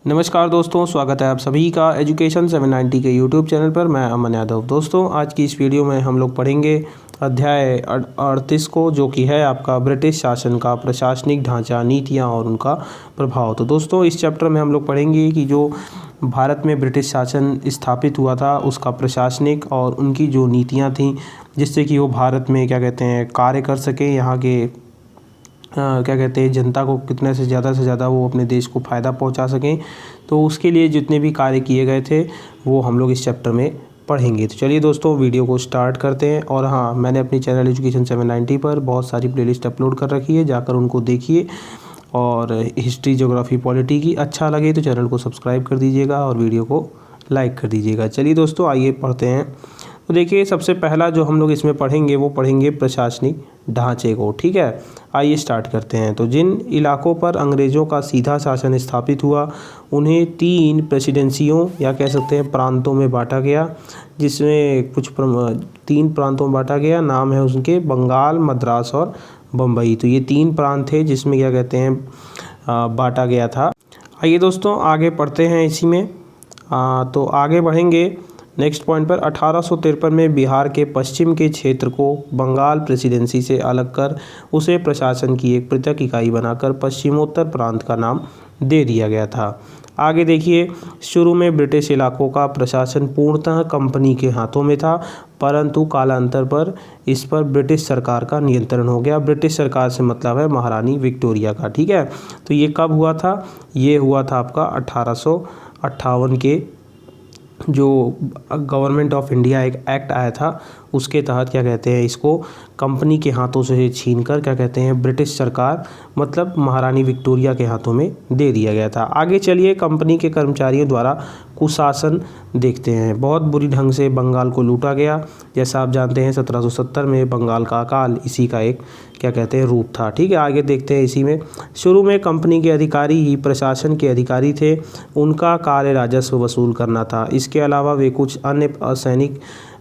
नमस्कार दोस्तों, स्वागत है आप सभी का एजुकेशन 790 के यूट्यूब चैनल पर। मैं अमन यादव। दोस्तों, आज की इस वीडियो में हम लोग पढ़ेंगे अध्याय 38 को, जो कि है आपका ब्रिटिश शासन का प्रशासनिक ढांचा, नीतियां और उनका प्रभाव। तो दोस्तों, इस चैप्टर में हम लोग पढ़ेंगे कि जो भारत में ब्रिटिश शासन स्थापित हुआ था उसका प्रशासनिक और उनकी जो नीतियाँ थीं, जिससे कि वो भारत में कार्य कर सकें, यहाँ के जनता को कितने से ज़्यादा वो अपने देश को फ़ायदा पहुंचा सकें। तो उसके लिए जितने भी कार्य किए गए थे वो हम लोग इस चैप्टर में पढ़ेंगे। तो चलिए दोस्तों, वीडियो को स्टार्ट करते हैं। और हाँ, मैंने अपनी चैनल एजुकेशन 790 पर बहुत सारी प्लेलिस्ट अपलोड कर रखी है, जाकर उनको देखिए। और हिस्ट्री, ज्योग्राफी, पॉलिटी की अच्छा लगे तो चैनल को सब्सक्राइब कर दीजिएगा और वीडियो को लाइक कर दीजिएगा। चलिए दोस्तों, आइए पढ़ते हैं। तो देखिए, सबसे पहला जो हम लोग इसमें पढ़ेंगे वो पढ़ेंगे प्रशासनिक ढांचे को। ठीक है, आइए स्टार्ट करते हैं। तो जिन इलाकों पर अंग्रेज़ों का सीधा शासन स्थापित हुआ उन्हें 3 प्रेसिडेंसियों या कह सकते हैं प्रांतों में बांटा गया, जिसमें 3 प्रांतों में बांटा गया। नाम है उनके बंगाल, मद्रास और बम्बई। तो ये 3 प्रांत थे जिसमें बांटा गया था। आइए दोस्तों, आगे पढ़ते हैं इसी में। तो आगे बढ़ेंगे नेक्स्ट पॉइंट पर। 1853 में बिहार के पश्चिम के क्षेत्र को बंगाल प्रेसिडेंसी से अलग कर उसे प्रशासन की एक पृथक इकाई बनाकर पश्चिमोत्तर प्रांत का नाम दे दिया गया था। आगे देखिए, शुरू में ब्रिटिश इलाकों का प्रशासन पूर्णतः कंपनी के हाथों में था, परंतु कालांतर पर इस पर ब्रिटिश सरकार का नियंत्रण हो गया। ब्रिटिश सरकार से मतलब है महारानी विक्टोरिया का। ठीक है, तो ये कब हुआ था? ये हुआ था आपका 1858 के जो गवर्नमेंट ऑफ इंडिया एक एक्ट आया था उसके तहत इसको कंपनी के हाथों से छीनकर ब्रिटिश सरकार मतलब महारानी विक्टोरिया के हाथों में दे दिया गया था। आगे चलिए, कंपनी के कर्मचारियों द्वारा कुशासन देखते हैं। बहुत बुरी ढंग से बंगाल को लूटा गया। जैसा आप जानते हैं 1770 में बंगाल का अकाल इसी का एक रूप था। ठीक है, आगे देखते हैं इसी में। शुरू में कंपनी के अधिकारी ही प्रशासन के अधिकारी थे। उनका कार्य राजस्व वसूल करना था। इसके अलावा वे कुछ अन्य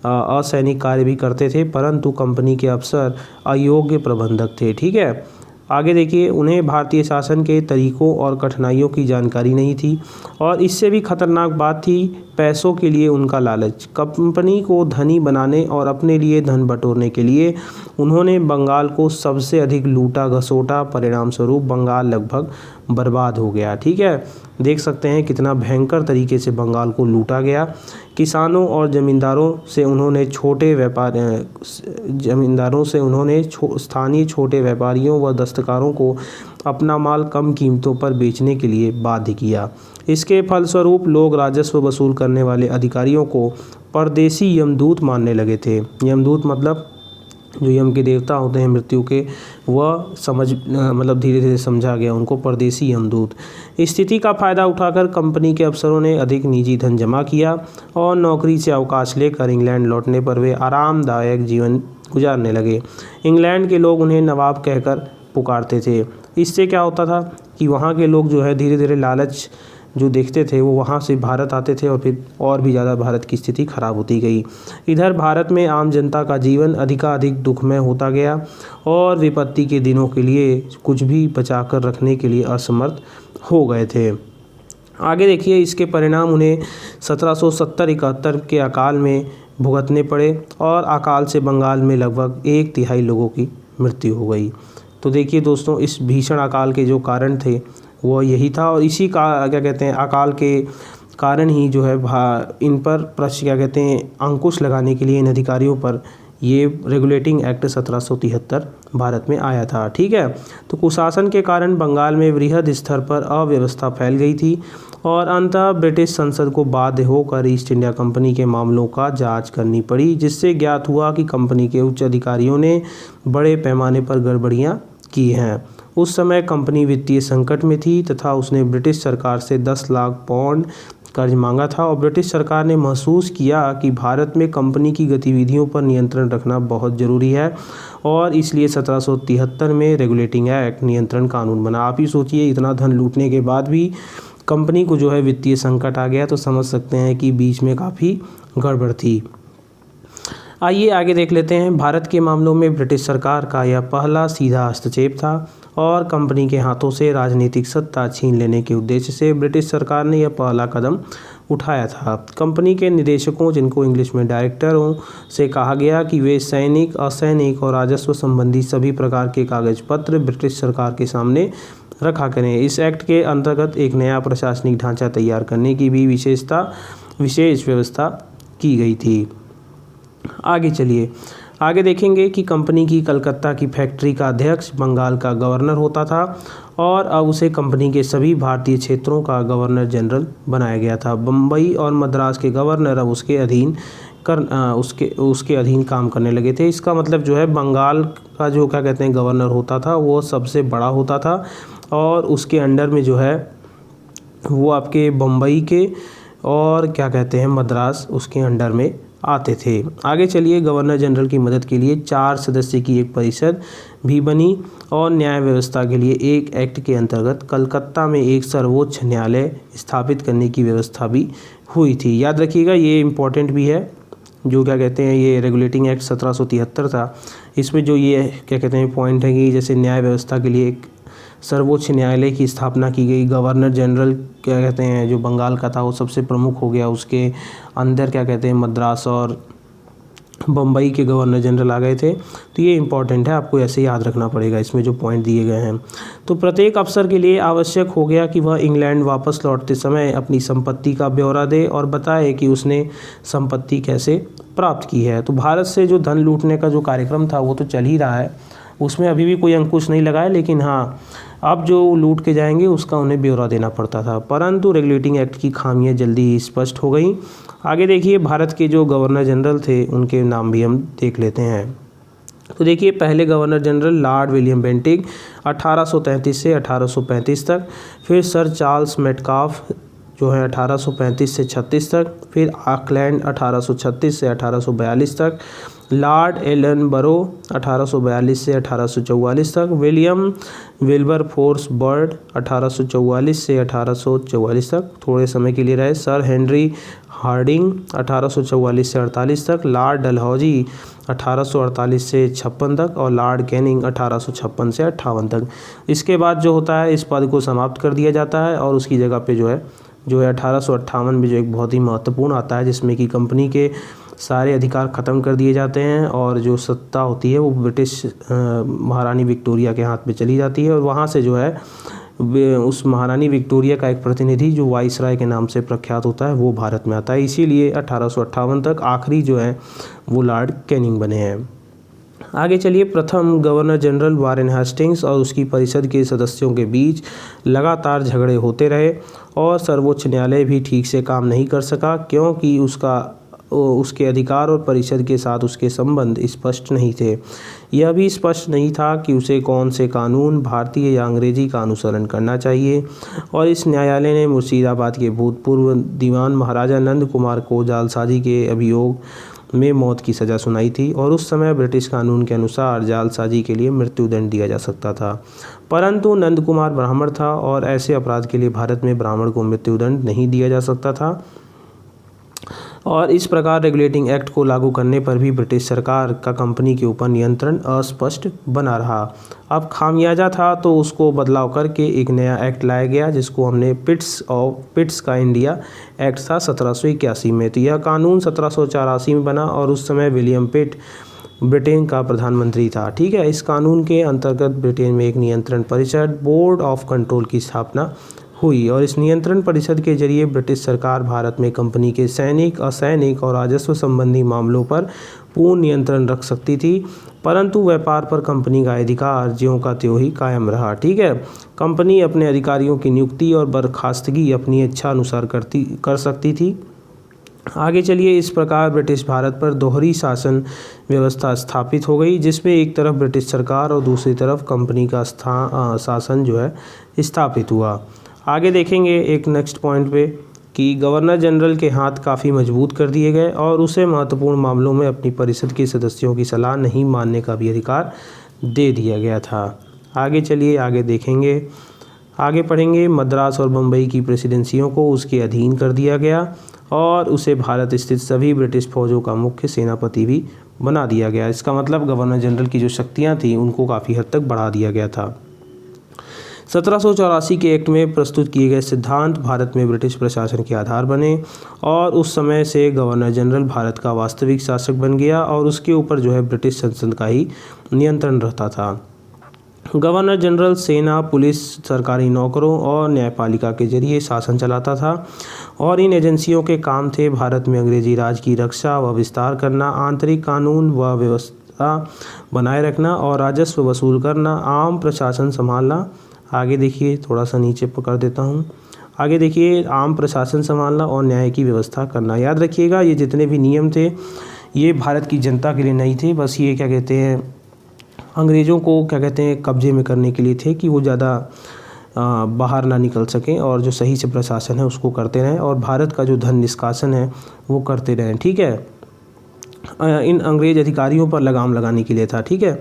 असैनिक कार्य भी करते थे, परंतु कंपनी के अफसर अयोग्य प्रबंधक थे। ठीक है, आगे देखिए, उन्हें भारतीय शासन के तरीकों और कठिनाइयों की जानकारी नहीं थी, और इससे भी खतरनाक बात थी पैसों के लिए उनका लालच। कंपनी को धनी बनाने और अपने लिए धन बटोरने के लिए उन्होंने बंगाल को सबसे अधिक लूटा घसोटा। परिणाम स्वरूप बंगाल लगभग बर्बाद हो गया। ठीक है, देख सकते हैं कितना भयंकर तरीके से बंगाल को लूटा गया। किसानों और ज़मींदारों से उन्होंने स्थानीय छोटे व्यापारियों व दस्तकारों को अपना माल कम कीमतों पर बेचने के लिए बाध्य किया। इसके फलस्वरूप लोग राजस्व वसूल करने वाले अधिकारियों को परदेसी यमदूत मानने लगे थे। यमदूत मतलब जो यम के देवता होते हैं मृत्यु के, वह धीरे धीरे समझा गया उनको परदेसी यमदूत। स्थिति का फ़ायदा उठाकर कंपनी के अफसरों ने अधिक निजी धन जमा किया और नौकरी से अवकाश लेकर इंग्लैंड लौटने पर वे आरामदायक जीवन गुजारने लगे। इंग्लैंड के लोग उन्हें नवाब कहकर पुकारते थे। इससे क्या होता था कि वहाँ के लोग जो है धीरे धीरे लालच जो देखते थे वो वहाँ से भारत आते थे, और फिर और भी ज़्यादा भारत की स्थिति खराब होती गई। इधर भारत में आम जनता का जीवन अधिकाधिक दुखमय होता गया और विपत्ति के दिनों के लिए कुछ भी बचाकर रखने के लिए असमर्थ हो गए थे। आगे देखिए, इसके परिणाम उन्हें 1770-71 के अकाल में भुगतने पड़े, और अकाल से बंगाल में लगभग 1/3 लोगों की मृत्यु हो गई। तो देखिए दोस्तों, इस भीषण अकाल के जो कारण थे वो यही था, और इसी का अकाल के कारण ही जो है इन पर अंकुश लगाने के लिए इन अधिकारियों पर ये रेगुलेटिंग एक्ट 1773 भारत में आया था। ठीक है, तो कुशासन के कारण बंगाल में वृहद स्तर पर अव्यवस्था फैल गई थी, और अंततः ब्रिटिश संसद को बाध्य होकर ईस्ट इंडिया कंपनी के मामलों का जांच करनी पड़ी, जिससे ज्ञात हुआ कि कंपनी के उच्च अधिकारियों ने बड़े पैमाने पर गड़बड़ियाँ की हैं। उस समय कंपनी वित्तीय संकट में थी तथा उसने ब्रिटिश सरकार से 10 लाख पाउंड कर्ज मांगा था, और ब्रिटिश सरकार ने महसूस किया कि भारत में कंपनी की गतिविधियों पर नियंत्रण रखना बहुत ज़रूरी है, और इसलिए 1773 में रेगुलेटिंग एक्ट नियंत्रण कानून बना। आप ही सोचिए, इतना धन लूटने के बाद भी कंपनी को जो है वित्तीय संकट आ गया, तो समझ सकते हैं कि बीच में काफ़ी गड़बड़ थी। आइए आगे देख लेते हैं। भारत के मामलों में ब्रिटिश सरकार का यह पहला सीधा हस्तक्षेप था, और कंपनी के हाथों से राजनीतिक सत्ता छीन लेने के उद्देश्य से ब्रिटिश सरकार ने यह पहला कदम उठाया था। कंपनी के निदेशकों, जिनको इंग्लिश में डायरेक्टरों, से कहा गया कि वे सैनिक, असैनिक और राजस्व संबंधी सभी प्रकार के कागज पत्र ब्रिटिश सरकार के सामने रखा करें। इस एक्ट के अंतर्गत एक नया प्रशासनिक ढांचा तैयार करने की भी विशेष व्यवस्था की गई थी। आगे चलिए, आगे देखेंगे कि कंपनी की कलकत्ता की फैक्ट्री का अध्यक्ष बंगाल का गवर्नर होता था और अब उसे कंपनी के सभी भारतीय क्षेत्रों का गवर्नर जनरल बनाया गया था। बम्बई और मद्रास के गवर्नर अब उसके अधीन काम करने लगे थे। इसका मतलब जो है, बंगाल का जो क्या कहते हैं गवर्नर होता था वो सबसे बड़ा होता था और उसके अंडर में जो है वो आपके बम्बई के और क्या कहते हैं मद्रास उसके अंडर में आते थे। आगे चलिए, गवर्नर जनरल की मदद के लिए 4 सदस्य की एक परिषद भी बनी और न्याय व्यवस्था के लिए एक एक्ट के अंतर्गत कलकत्ता में एक सर्वोच्च न्यायालय स्थापित करने की व्यवस्था भी हुई थी। याद रखिएगा, ये इम्पोर्टेंट भी है। जो क्या कहते हैं, ये रेगुलेटिंग एक्ट 1773 था। इसमें जो ये क्या कहते हैं पॉइंट है कि जैसे न्याय व्यवस्था के लिए एक सर्वोच्च न्यायालय की स्थापना की गई। गवर्नर जनरल क्या कहते हैं जो बंगाल का था वो सबसे प्रमुख हो गया। उसके अंदर क्या कहते हैं मद्रास और बम्बई के गवर्नर जनरल आ गए थे। तो ये इंपॉर्टेंट है, आपको ऐसे याद रखना पड़ेगा इसमें जो पॉइंट दिए गए हैं। तो प्रत्येक अफसर के लिए आवश्यक हो गया कि वह इंग्लैंड वापस लौटते समय अपनी संपत्ति का ब्यौरा दे और बताए कि उसने संपत्ति कैसे प्राप्त की है। तो भारत से जो धन लूटने का जो कार्यक्रम था वो तो चल ही रहा है, उसमें अभी भी कोई अंकुश नहीं लगा है, लेकिन हाँ, अब जो लूट के जाएंगे उसका उन्हें ब्यौरा देना पड़ता था। परंतु रेगुलेटिंग एक्ट की खामियां जल्दी ही स्पष्ट हो गई। आगे देखिए, भारत के जो गवर्नर जनरल थे उनके नाम भी हम देख लेते हैं। तो देखिए, पहले governor general Lord William Bentinck 1833 से 1835 तक, फिर सर चार्ल्स मेटकाफ जो है 1835 से 36 तक, फिर ऑकलैंड 1836 से 1842 तक, लॉर्ड एलनबरो 1842 से 1844 तक, विलियम विल्बरफोर्स बर्ड 1844 से 1844 तक थोड़े समय के लिए रहे, सर हेनरी हार्डिंग 1844 से 48 तक, लॉर्ड डलहौजी 1848 से 56 तक और लॉर्ड कैनिंग 1856 से 58 तक। इसके बाद जो होता है इस पद को समाप्त कर दिया जाता है और उसकी जगह पे जो है 1858 में जो एक बहुत ही महत्वपूर्ण आता है, जिसमें कि कंपनी के सारे अधिकार ख़त्म कर दिए जाते हैं और जो सत्ता होती है वो ब्रिटिश महारानी विक्टोरिया के हाथ में चली जाती है और वहाँ से जो है उस महारानी विक्टोरिया का एक प्रतिनिधि जो वाइसराय के नाम से प्रख्यात होता है वो भारत में आता है। इसीलिए 1858 तक आखिरी जो है वो लॉर्ड कैनिंग बने हैं। आगे चलिए, प्रथम गवर्नर जनरल वारेन हेस्टिंग्स और उसकी परिषद के सदस्यों के बीच लगातार झगड़े होते रहे और सर्वोच्च न्यायालय भी ठीक से काम नहीं कर सका, क्योंकि उसके अधिकार और परिषद के साथ उसके संबंध स्पष्ट नहीं थे। यह भी स्पष्ट नहीं था कि उसे कौन से कानून, भारतीय या अंग्रेजी का अनुसरण करना चाहिए। और इस न्यायालय ने मुर्शिदाबाद के भूतपूर्व दीवान महाराजा नंद कुमार को जालसाजी के अभियोग में मौत की सज़ा सुनाई थी और उस समय ब्रिटिश कानून के अनुसार जालसाजी के लिए मृत्युदंड दिया जा सकता था। परंतु नंद कुमार ब्राह्मण था और ऐसे अपराध के लिए भारत में ब्राह्मण को मृत्युदंड नहीं दिया जा सकता था और इस प्रकार रेगुलेटिंग एक्ट को लागू करने पर भी ब्रिटिश सरकार का कंपनी के ऊपर नियंत्रण अस्पष्ट बना रहा। अब खामियाजा था तो उसको बदलाव करके एक नया एक्ट लाया गया, जिसको हमने पिट्स का इंडिया एक्ट था 1781 में। तो यह कानून 1784 में बना और उस समय विलियम पिट ब्रिटेन का प्रधानमंत्री था। ठीक है, इस कानून के अंतर्गत ब्रिटेन में एक नियंत्रण परिषद, बोर्ड ऑफ कंट्रोल की स्थापना हुई और इस नियंत्रण परिषद के जरिए ब्रिटिश सरकार भारत में कंपनी के सैनिक, असैनिक और राजस्व संबंधी मामलों पर पूर्ण नियंत्रण रख सकती थी, परंतु व्यापार पर कंपनी का अधिकार ज्यों का त्यों ही कायम रहा। ठीक है, कंपनी अपने अधिकारियों की नियुक्ति और बर्खास्तगी अपनी इच्छा अनुसार कर सकती थी। आगे चलिए, इस प्रकार ब्रिटिश भारत पर दोहरी शासन व्यवस्था स्थापित हो गई, जिसमें एक तरफ ब्रिटिश सरकार और दूसरी तरफ कंपनी का शासन जो है स्थापित हुआ। आगे देखेंगे एक नेक्स्ट पॉइंट पे कि गवर्नर जनरल के हाथ काफ़ी मजबूत कर दिए गए और उसे महत्वपूर्ण मामलों में अपनी परिषद के सदस्यों की सलाह नहीं मानने का भी अधिकार दे दिया गया था। आगे चलिए, आगे देखेंगे, आगे पढ़ेंगे। मद्रास और बम्बई की प्रेसिडेंसियों को उसके अधीन कर दिया गया और उसे भारत स्थित सभी ब्रिटिश फौजों का मुख्य सेनापति भी बना दिया गया। इसका मतलब गवर्नर जनरल की जो शक्तियाँ थीं उनको काफ़ी हद तक बढ़ा दिया गया था। 1784 के एक्ट में प्रस्तुत किए गए सिद्धांत भारत में ब्रिटिश प्रशासन के आधार बने और उस समय से गवर्नर जनरल भारत का वास्तविक शासक बन गया और उसके ऊपर जो है ब्रिटिश संसद का ही नियंत्रण रहता था। गवर्नर जनरल सेना, पुलिस, सरकारी नौकरों और न्यायपालिका के जरिए शासन चलाता था और इन एजेंसियों के काम थे भारत में अंग्रेजी राज की रक्षा व विस्तार करना, आंतरिक कानून व व्यवस्था बनाए रखना और राजस्व वसूल करना, आम प्रशासन संभालना। आगे देखिए, थोड़ा सा नीचे पकड़ देता हूँ। आगे देखिए, आम प्रशासन संभालना और न्याय की व्यवस्था करना। याद रखिएगा, ये जितने भी नियम थे ये भारत की जनता के लिए नहीं थे, बस ये क्या कहते हैं, अंग्रेज़ों को क्या कहते हैं, कब्जे में करने के लिए थे कि वो ज़्यादा बाहर ना निकल सकें और जो सही से प्रशासन है उसको करते रहें और भारत का जो धन निष्कासन है वो करते रहें। ठीक है, इन अंग्रेज़ अधिकारियों पर लगाम लगाने के लिए था। ठीक है,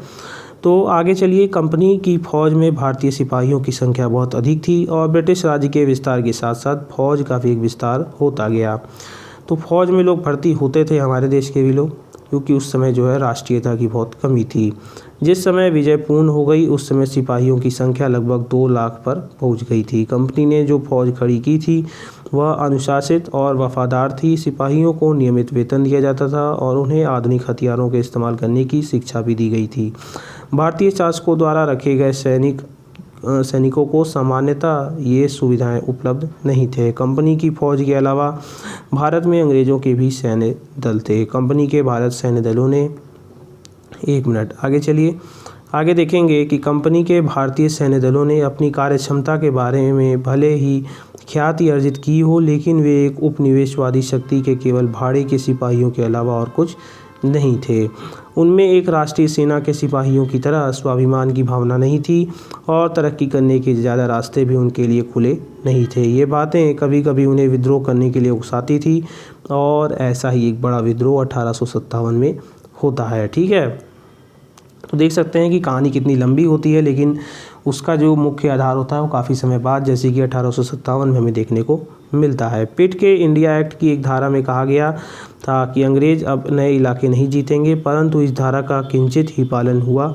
तो आगे चलिए। कंपनी की फ़ौज में भारतीय सिपाहियों की संख्या बहुत अधिक थी और ब्रिटिश राज्य के विस्तार के साथ साथ फ़ौज का भी एक विस्तार होता गया। तो फ़ौज में लोग भर्ती होते थे, हमारे देश के भी लोग, क्योंकि उस समय जो है राष्ट्रीयता की बहुत कमी थी। जिस समय विजय पूर्ण हो गई उस समय सिपाहियों की संख्या लगभग 2 लाख पर पहुंच गई थी। कंपनी ने जो फ़ौज खड़ी की थी वह अनुशासित और वफादार थी। सिपाहियों को नियमित वेतन दिया जाता था और उन्हें आधुनिक हथियारों के इस्तेमाल करने की शिक्षा भी दी गई थी। भारतीय शासकों द्वारा रखे गए सैनिकों को सामान्यतः ये सुविधाएं उपलब्ध नहीं थे। कंपनी की फ़ौज के अलावा भारत में अंग्रेज़ों के भी सैन्य दल थे। कंपनी के भारत सैन्य दलों ने आगे चलिए। आगे देखेंगे कि कंपनी के भारतीय सैन्य दलों ने अपनी कार्यक्षमता के बारे में भले ही ख्याति अर्जित की हो, लेकिन वे एक उपनिवेशवादी शक्ति के केवल भाड़े के सिपाहियों के अलावा और कुछ नहीं थे। उनमें एक राष्ट्रीय सेना के सिपाहियों की तरह स्वाभिमान की भावना नहीं थी और तरक्की करने के ज़्यादा रास्ते भी उनके लिए खुले नहीं थे। ये बातें कभी कभी उन्हें विद्रोह करने के लिए उकसाती थी और ऐसा ही एक बड़ा विद्रोह 1857 में होता है। ठीक है, तो देख सकते हैं कि कहानी कितनी लंबी होती है, लेकिन उसका जो मुख्य आधार होता है वो काफ़ी समय बाद, जैसे कि 1857 में हमें देखने को मिलता है। पिट के इंडिया एक्ट की एक धारा में कहा गया था कि अंग्रेज़ अब नए इलाके नहीं जीतेंगे, परंतु इस धारा का किंचित ही पालन हुआ।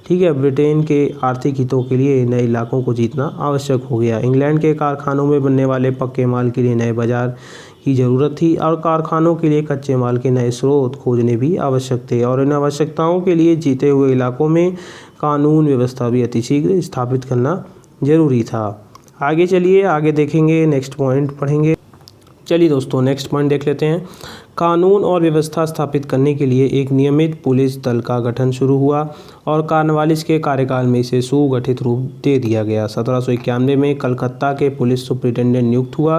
ठीक है, ब्रिटेन के आर्थिक हितों के लिए नए इलाकों को जीतना आवश्यक हो गया। इंग्लैंड के कारखानों में बनने वाले पक्के माल के लिए नए बाजार की ज़रूरत थी और कारखानों के लिए कच्चे माल के नए स्रोत खोजने भी आवश्यक थे और इन आवश्यकताओं के लिए जीते हुए इलाकों में कानून व्यवस्था भी अतिशीघ्र स्थापित करना जरूरी था। आगे चलिए, आगे देखेंगे, नेक्स्ट पॉइंट पढ़ेंगे। चलिए दोस्तों, नेक्स्ट पॉइंट देख लेते हैं। कानून और व्यवस्था स्थापित करने के लिए एक नियमित पुलिस दल का गठन शुरू हुआ और कॉर्नवालिस के कार्यकाल में इसे सुगठित रूप दे दिया गया। 1791 में कलकत्ता के पुलिस सुप्रिंटेंडेंट नियुक्त हुआ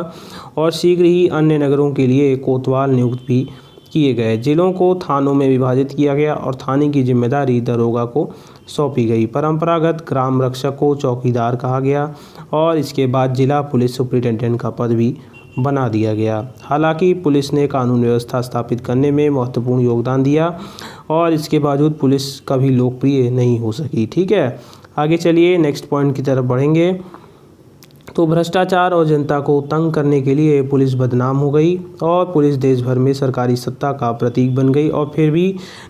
और शीघ्र ही अन्य नगरों के लिए कोतवाल नियुक्त भी किए गए। जिलों को थानों में विभाजित किया गया और थाने की जिम्मेदारी दरोगा को सौंपी गई। परंपरागत ग्राम रक्षक को चौकीदार कहा गया और इसके बाद जिला पुलिस सुप्रिंटेंडेंट का पद भी बना दिया गया। हालांकि पुलिस ने कानून व्यवस्था स्थापित करने में महत्वपूर्ण योगदान दिया और इसके बावजूद पुलिस कभी लोकप्रिय नहीं हो सकी। ठीक है, आगे चलिए, नेक्स्ट पॉइंट की तरफ बढ़ेंगे। तो भ्रष्टाचार और जनता को तंग करने के लिए पुलिस बदनाम हो गई और पुलिस देश भर में सरकारी सत्ता का प्रतीक बन गई और फिर भी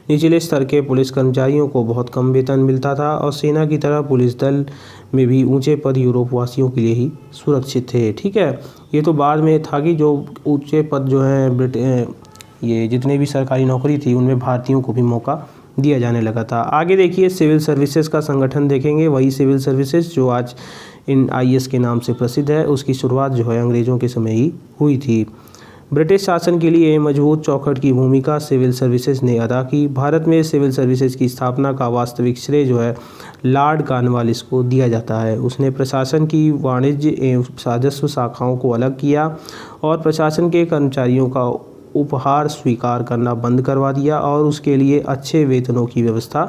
निचले स्तर के पुलिस कर्मचारियों को बहुत कम वेतन मिलता था और सेना की तरह पुलिस दल में भी ऊंचे पद यूरोप वासियों के लिए ही सुरक्षित थे। ठीक है, ये तो बाद में था कि जो ऊंचे पद जो हैं ये जितने भी सरकारी नौकरी थी उनमें भारतीयों को भी मौका दिया जाने लगा था। आगे देखिए, सिविल सर्विसेज का संगठन देखेंगे। वही सिविल सर्विसेज जो आज इन IAS के नाम से प्रसिद्ध है, उसकी शुरुआत जो है अंग्रेज़ों के समय ही हुई थी। ब्रिटिश शासन के लिए मजबूत चौखट की भूमिका सिविल सर्विसेज ने अदा की। भारत में सिविल सर्विसेज की स्थापना का वास्तविक श्रेय जो है लॉर्ड कॉर्नवालिस को दिया जाता है। उसने प्रशासन की वाणिज्य एवं राजस्व शाखाओं को अलग किया और प्रशासन के कर्मचारियों का उपहार स्वीकार करना बंद करवा दिया और उसके लिए अच्छे वेतनों की व्यवस्था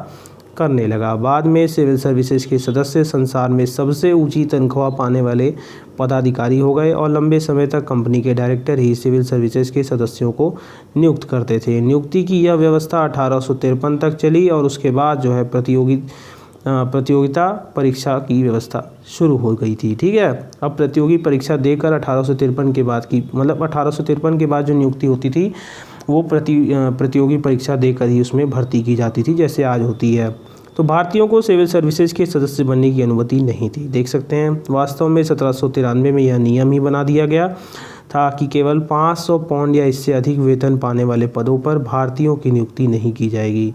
करने लगा। बाद में सिविल सर्विसेज के सदस्य संसार में सबसे ऊंची तनख्वाह पाने वाले पदाधिकारी हो गए और लंबे समय तक कंपनी के डायरेक्टर ही सिविल सर्विसेज के सदस्यों को नियुक्त करते थे। नियुक्ति की यह व्यवस्था 1853 तक चली और उसके बाद जो है प्रतियोगिता परीक्षा की व्यवस्था शुरू हो गई थी। ठीक है, अब प्रतियोगी परीक्षा देकर 1853 के बाद की 1853 के बाद जो नियुक्ति होती थी वो प्रतियोगी परीक्षा देकर ही उसमें भर्ती की जाती थी, जैसे आज होती है। तो भारतीयों को सिविल सर्विसेज के सदस्य बनने की अनुमति नहीं थी। देख सकते हैं वास्तव में 1793 में यह नियम ही बना दिया गया था कि केवल 500 पाउंड या इससे अधिक वेतन पाने वाले पदों पर भारतीयों की नियुक्ति नहीं की जाएगी।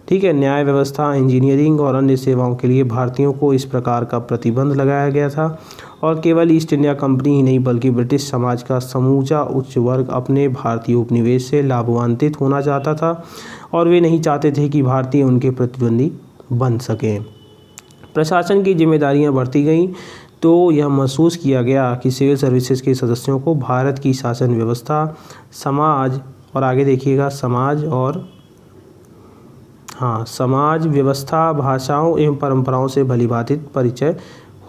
ठीक है, न्याय व्यवस्था, इंजीनियरिंग और अन्य सेवाओं के लिए भारतीयों को इस प्रकार का प्रतिबंध लगाया गया था और केवल ईस्ट इंडिया कंपनी ही नहीं बल्कि ब्रिटिश समाज का समूचा उच्च वर्ग अपने भारतीय उपनिवेश से लाभान्वित होना चाहता था और वे नहीं चाहते थे कि भारतीय उनके प्रतिद्वंदी बन सकें। प्रशासन की जिम्मेदारियां बढ़ती गईं तो यह महसूस किया गया कि सिविल सर्विसेज के सदस्यों को भारत की शासन व्यवस्था, समाज और आगे देखिएगा समाज व्यवस्था, भाषाओं एवं परंपराओं से भलीभांति परिचय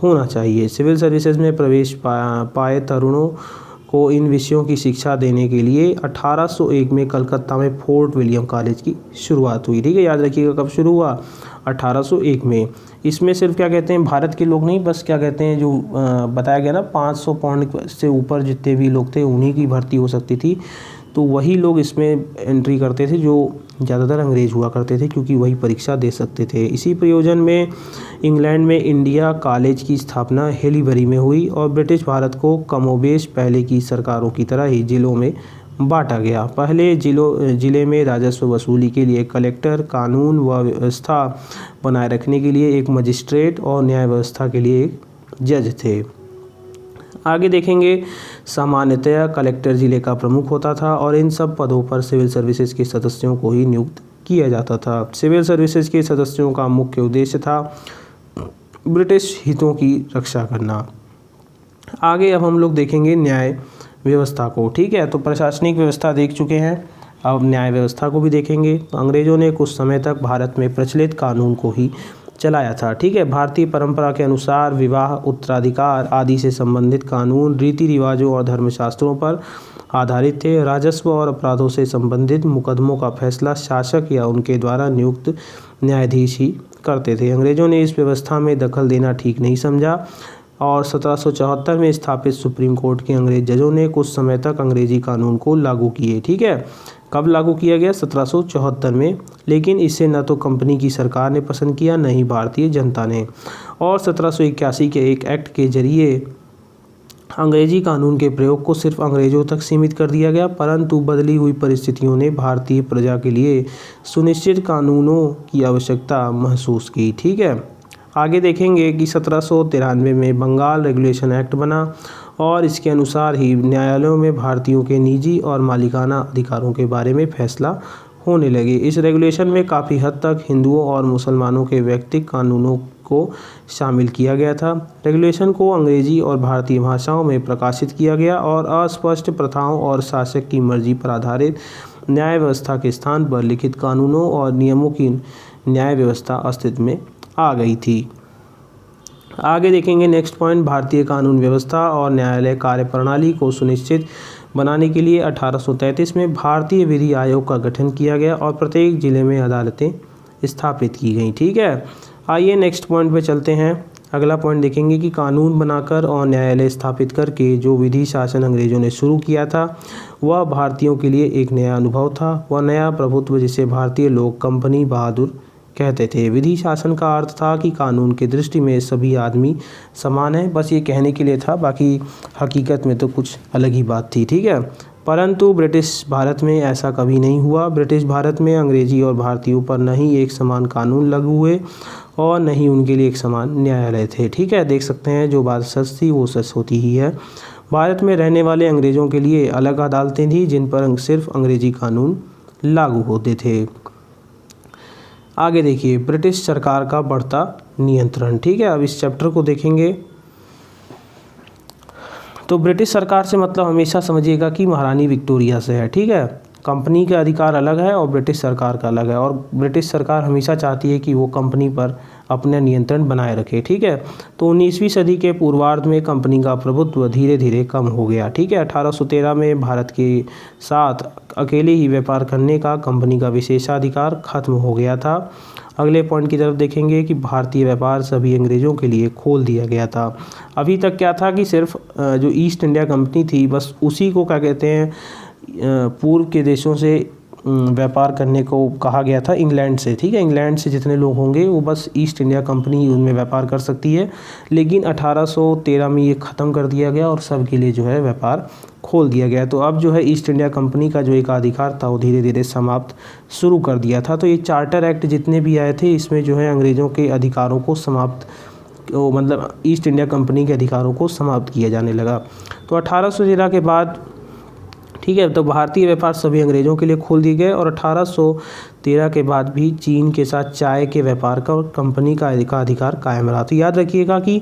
होना चाहिए। सिविल सर्विसेज में प्रवेश पाए तरुणों को इन विषयों की शिक्षा देने के लिए 1801 में कलकत्ता में फोर्ट विलियम कॉलेज की शुरुआत हुई। ठीक है, याद रखिएगा कब शुरू हुआ, 1801 में। इसमें सिर्फ क्या कहते हैं भारत के लोग नहीं, बस क्या कहते हैं जो बताया गया ना 500 पाउंड से ऊपर जितने भी लोग थे उन्हीं की भर्ती हो सकती थी। तो वही लोग इसमें एंट्री करते थे जो ज़्यादातर अंग्रेज हुआ करते थे, क्योंकि वही परीक्षा दे सकते थे। इसी प्रयोजन में इंग्लैंड में इंडिया कॉलेज की स्थापना हेलीबरी में हुई और ब्रिटिश भारत को कमोबेश पहले की सरकारों की तरह ही जिलों में बांटा गया। पहले जिले में राजस्व वसूली के लिए कलेक्टर, कानून व व्यवस्था बनाए रखने के लिए एक मजिस्ट्रेट और न्याय व्यवस्था के लिए एक जज थे। आगे देखेंगे, सामान्यतया कलेक्टर जिले का प्रमुख होता था और इन सब पदों पर सिविल सर्विसेज के सदस्यों को ही नियुक्त किया जाता था। सिविल सर्विसेज के सदस्यों का मुख्य उद्देश्य था ब्रिटिश हितों की रक्षा करना। आगे अब हम लोग देखेंगे न्याय व्यवस्था को। ठीक है, तो प्रशासनिक व्यवस्था देख चुके हैं, अब न्याय व्यवस्था को भी देखेंगे। तो अंग्रेजों ने कुछ समय तक भारत में प्रचलित कानून को ही चलाया था। ठीक है, भारतीय परंपरा के अनुसार विवाह, उत्तराधिकार आदि से संबंधित कानून रीति रिवाजों और धर्मशास्त्रों पर आधारित थे। राजस्व और अपराधों से संबंधित मुकदमों का फैसला शासक या उनके द्वारा नियुक्त न्यायाधीश ही करते थे। अंग्रेजों ने इस व्यवस्था में दखल देना ठीक नहीं समझा और 1774 में स्थापित सुप्रीम कोर्ट के अंग्रेज जजों ने कुछ समय तक अंग्रेजी कानून को लागू किए। ठीक है, कब लागू किया गया, 1774 में, लेकिन इसे न तो कंपनी की सरकार ने पसंद किया न ही भारतीय जनता ने। और 1781 के एक एक्ट के जरिए अंग्रेजी कानून के प्रयोग को सिर्फ अंग्रेजों तक सीमित कर दिया गया, परंतु बदली हुई परिस्थितियों ने भारतीय प्रजा के लिए सुनिश्चित कानूनों की आवश्यकता महसूस की। ठीक है, आगे देखेंगे कि 1793 में बंगाल रेगुलेशन एक्ट बना और इसके अनुसार ही न्यायालयों में भारतीयों के निजी और मालिकाना अधिकारों के बारे में फैसला होने लगे। इस रेगुलेशन में काफ़ी हद तक हिंदुओं और मुसलमानों के व्यक्तिगत कानूनों को शामिल किया गया था। रेगुलेशन को अंग्रेजी और भारतीय भाषाओं में प्रकाशित किया गया और अस्पष्ट प्रथाओं और शासक की मर्जी पर आधारित न्याय व्यवस्था के स्थान पर लिखित कानूनों और नियमों की न्याय व्यवस्था अस्तित्व में आ गई थी। आगे देखेंगे नेक्स्ट पॉइंट, भारतीय कानून व्यवस्था और न्यायालय कार्यप्रणाली को सुनिश्चित बनाने के लिए 1833 में भारतीय विधि आयोग का गठन किया गया और प्रत्येक जिले में अदालतें स्थापित की गईं। ठीक है, आइए नेक्स्ट पॉइंट पे चलते हैं। अगला पॉइंट देखेंगे कि कानून बनाकर और न्यायालय स्थापित करके जो विधि शासन अंग्रेजों ने शुरू किया था वह भारतीयों के लिए एक नया अनुभव था। वह नया प्रभुत्व जिसे भारतीय लोग कंपनी बहादुर कहते थे। विधि शासन का अर्थ था कि कानून की दृष्टि में सभी आदमी समान हैं। बस ये कहने के लिए था, बाकी हकीकत में तो कुछ अलग ही बात थी। ठीक है, परंतु ब्रिटिश भारत में ऐसा कभी नहीं हुआ। ब्रिटिश भारत में अंग्रेजी और भारतीयों पर न ही एक समान कानून लागू हुए और न ही उनके लिए एक समान न्यायालय थे। ठीक है, देख सकते हैं जो बात सच थी वो सच होती ही है। भारत में रहने वाले अंग्रेज़ों के लिए अलग अदालतें थीं जिन पर सिर्फ अंग्रेजी कानून लागू होते थे। आगे देखिए, ब्रिटिश सरकार का बढ़ता नियंत्रण। ठीक है, अब इस चैप्टर को देखेंगे तो ब्रिटिश सरकार से मतलब हमेशा समझिएगा कि महारानी विक्टोरिया से है। ठीक है, कंपनी का अधिकार अलग है और ब्रिटिश सरकार का अलग है और ब्रिटिश सरकार हमेशा चाहती है कि वो कंपनी पर अपना नियंत्रण बनाए रखे। ठीक है, तो 19वीं सदी के पूर्वार्ध में कंपनी का प्रभुत्व धीरे धीरे कम हो गया। ठीक है, 1813 में भारत के साथ अकेले ही व्यापार करने का कंपनी का विशेषाधिकार खत्म हो गया था। अगले पॉइंट की तरफ देखेंगे कि भारतीय व्यापार सभी अंग्रेज़ों के लिए खोल दिया गया था। अभी तक क्या था कि सिर्फ जो ईस्ट इंडिया कंपनी थी बस उसी को क्या कहते हैं पूर्व के देशों से व्यापार करने को कहा गया था इंग्लैंड से। ठीक है, इंग्लैंड से जितने लोग होंगे वो बस ईस्ट इंडिया कंपनी उनमें व्यापार कर सकती है, लेकिन 1813 में ये ख़त्म कर दिया गया और सब के लिए जो है व्यापार खोल दिया गया। तो अब जो है ईस्ट इंडिया कंपनी का जो एकाधिकार था वो धीरे धीरे समाप्त शुरू कर दिया था। तो ये चार्टर एक्ट जितने भी आए थे इसमें जो है अंग्रेज़ों के अधिकारों को समाप्त, मतलब ईस्ट इंडिया कंपनी के अधिकारों को समाप्त किया जाने लगा। तो 1813 के बाद, ठीक है, तो भारतीय व्यापार सभी अंग्रेज़ों के लिए खोल दिए गए और 1813 के बाद भी चीन के साथ चाय के व्यापार का और कंपनी का अधिकार कायम रहा। तो याद रखिएगा कि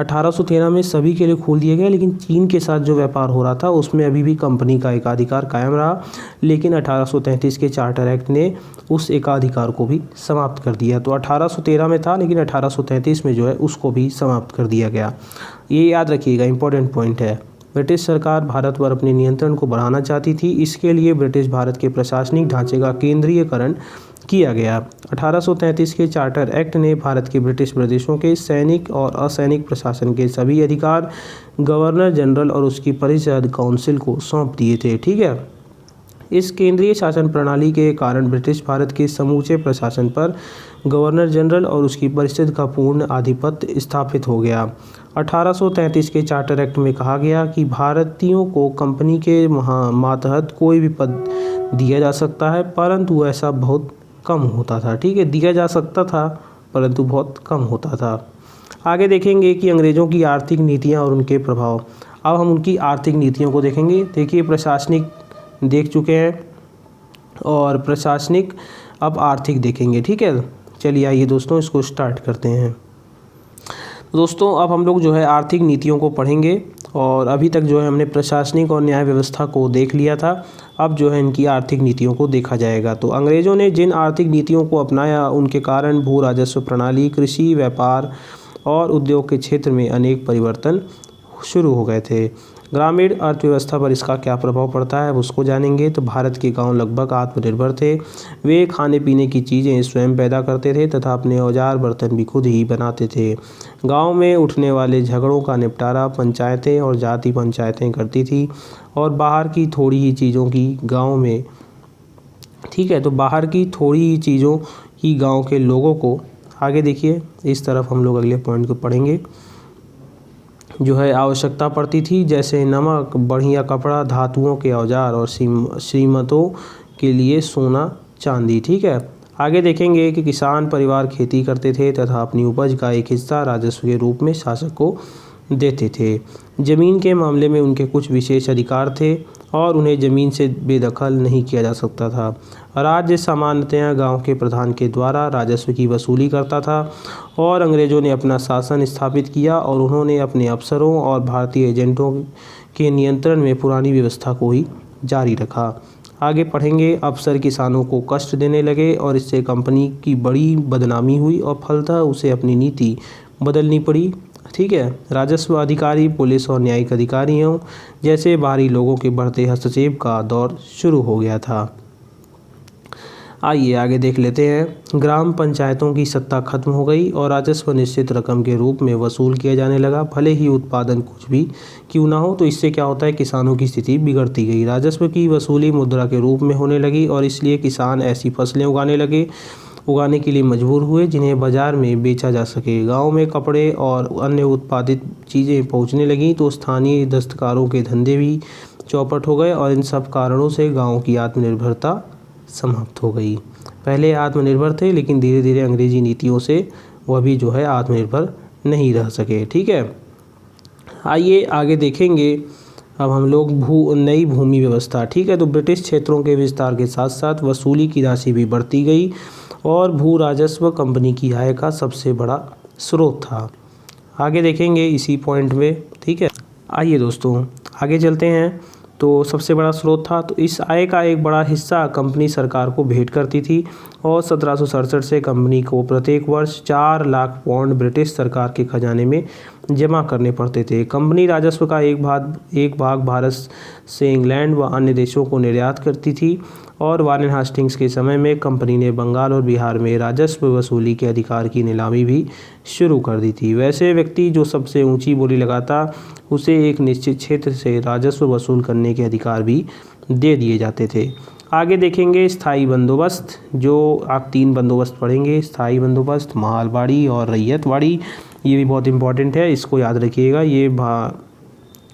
1813 में सभी के लिए खोल दिए गए, लेकिन चीन के साथ जो व्यापार हो रहा था उसमें अभी भी कंपनी का एकाधिकार कायम रहा, लेकिन 1833 के चार्टर एक्ट ने उस एकाधिकार को भी समाप्त कर दिया। तो 1813 में था, लेकिन 1833 में जो है उसको भी समाप्त कर दिया गया। ये याद रखिएगा, इंपॉर्टेंट पॉइंट है। ब्रिटिश सरकार भारत पर अपने नियंत्रण को बढ़ाना चाहती थी, इसके लिए ब्रिटिश भारत के प्रशासनिक ढांचे का केंद्रीयकरण किया गया। 1833 के चार्टर एक्ट ने भारत के ब्रिटिश प्रदेशों के सैनिक और असैनिक प्रशासन के सभी अधिकार गवर्नर जनरल और उसकी परिषद काउंसिल को सौंप दिए थे। ठीक है, इस केंद्रीय शासन प्रणाली के कारण ब्रिटिश भारत के समूचे प्रशासन पर गवर्नर जनरल और उसकी परिषद का पूर्ण आधिपत्य स्थापित हो गया। 1833 के चार्टर एक्ट में कहा गया कि भारतीयों को कंपनी के मातहत कोई भी पद दिया जा सकता है, परंतु ऐसा बहुत कम होता था। ठीक है, दिया जा सकता था परंतु बहुत कम होता था। आगे देखेंगे कि अंग्रेज़ों की आर्थिक नीतियाँ और उनके प्रभाव। अब हम उनकी आर्थिक नीतियों को देखेंगे। देखिए, प्रशासनिक देख चुके हैं और प्रशासनिक, अब आर्थिक देखेंगे। ठीक है, चलिए आइए दोस्तों इसको स्टार्ट करते हैं। दोस्तों, अब हम लोग जो है आर्थिक नीतियों को पढ़ेंगे और अभी तक जो है हमने प्रशासनिक और न्याय व्यवस्था को देख लिया था। अब जो है इनकी आर्थिक नीतियों को देखा जाएगा। तो अंग्रेज़ों ने जिन आर्थिक नीतियों को अपनाया उनके कारण भू राजस्व प्रणाली, कृषि, व्यापार और उद्योग के क्षेत्र में अनेक परिवर्तन शुरू हो गए थे। ग्रामीण अर्थव्यवस्था पर इसका क्या प्रभाव पड़ता है उसको जानेंगे। तो भारत के गांव लगभग आत्मनिर्भर थे। वे खाने पीने की चीज़ें स्वयं पैदा करते थे तथा अपने औजार बर्तन भी खुद ही बनाते थे। गांव में उठने वाले झगड़ों का निपटारा पंचायतें और जाति पंचायतें करती थी और बाहर की थोड़ी ही चीज़ों की गाँव में, ठीक है, तो बाहर की थोड़ी ही चीज़ों की गाँव के लोगों को, आगे देखिए इस तरफ हम लोग अगले पॉइंट को पढ़ेंगे, जो है आवश्यकता पड़ती थी, जैसे नमक, बढ़िया कपड़ा, धातुओं के औजार और श्रीमतों के लिए सोना चांदी। ठीक है, आगे देखेंगे कि किसान परिवार खेती करते थे तथा अपनी उपज का एक हिस्सा राजस्व के रूप में शासक को देते थे। ज़मीन के मामले में उनके कुछ विशेष अधिकार थे और उन्हें ज़मीन से बेदखल नहीं किया जा सकता था। राज्य सामान्यतया गांव के प्रधान के द्वारा राजस्व की वसूली करता था और अंग्रेज़ों ने अपना शासन स्थापित किया और उन्होंने अपने अफसरों और भारतीय एजेंटों के नियंत्रण में पुरानी व्यवस्था को ही जारी रखा। आगे पढ़ेंगे, अफसर किसानों को कष्ट देने लगे और इससे कंपनी की बड़ी बदनामी हुई और फलतः उसे अपनी नीति बदलनी पड़ी। ठीक है, राजस्व अधिकारी, पुलिस और न्यायिक अधिकारियों जैसे बाहरी लोगों के बढ़ते हस्तक्षेप का दौर शुरू हो गया था। आइए आगे देख लेते हैं। ग्राम पंचायतों की सत्ता खत्म हो गई और राजस्व निश्चित रकम के रूप में वसूल किया जाने लगा, भले ही उत्पादन कुछ भी क्यों ना हो। तो इससे क्या होता है, किसानों की स्थिति बिगड़ती गई। राजस्व की वसूली मुद्रा के रूप में होने लगी और इसलिए किसान ऐसी फसलें उगाने के लिए मजबूर हुए जिन्हें बाज़ार में बेचा जा सके। गांव में कपड़े और अन्य उत्पादित चीज़ें पहुंचने लगीं तो स्थानीय दस्तकारों के धंधे भी चौपट हो गए और इन सब कारणों से गांव की आत्मनिर्भरता समाप्त हो गई। पहले आत्मनिर्भर थे, लेकिन धीरे धीरे अंग्रेजी नीतियों से वह भी जो है आत्मनिर्भर नहीं रह सके। ठीक है, आइए आगे देखेंगे अब हम लोग नई भूमि व्यवस्था। ठीक है, तो ब्रिटिश क्षेत्रों के विस्तार के साथ साथ वसूली की राशि भी बढ़ती गई और भू राजस्व कंपनी की आय का सबसे बड़ा स्रोत था। आगे देखेंगे इसी पॉइंट में। ठीक है, आइए दोस्तों आगे चलते हैं। तो सबसे बड़ा स्रोत था, तो इस आय का एक बड़ा हिस्सा कंपनी सरकार को भेंट करती थी और 1767 से कंपनी को प्रत्येक वर्ष 4 लाख पाउंड ब्रिटिश सरकार के खजाने में जमा करने पड़ते थे। कंपनी राजस्व का एक भाग भारत से इंग्लैंड व अन्य देशों को निर्यात करती थी और वारेन हास्टिंग्स के समय में कंपनी ने बंगाल और बिहार में राजस्व वसूली के अधिकार की नीलामी भी शुरू कर दी थी। वैसे व्यक्ति जो सबसे ऊंची बोली लगाता उसे एक निश्चित क्षेत्र से राजस्व वसूल करने के अधिकार भी दे दिए जाते थे। आगे देखेंगे स्थायी बंदोबस्त, जो आप 3 बंदोबस्त पढ़ेंगे, स्थायी बंदोबस्त, महलबाड़ी और रैयतवाड़ी। ये भी बहुत इंपॉर्टेंट है, इसको याद रखिएगा। ये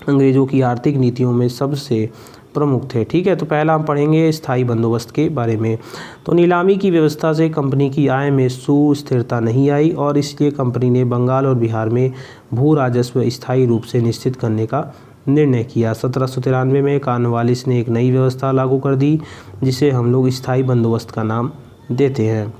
अंग्रेज़ों की आर्थिक नीतियों में सबसे प्रमुख थे। ठीक है, तो पहला हम पढ़ेंगे स्थायी बंदोबस्त के बारे में। तो नीलामी की व्यवस्था से कंपनी की आय में सुस्थिरता नहीं आई और इसलिए कंपनी ने बंगाल और बिहार में भू राजस्व स्थायी रूप से निश्चित करने का निर्णय किया। 1793 में कॉर्नवालिस ने एक नई व्यवस्था लागू कर दी जिसे हम लोग स्थायी बंदोबस्त का नाम देते हैं।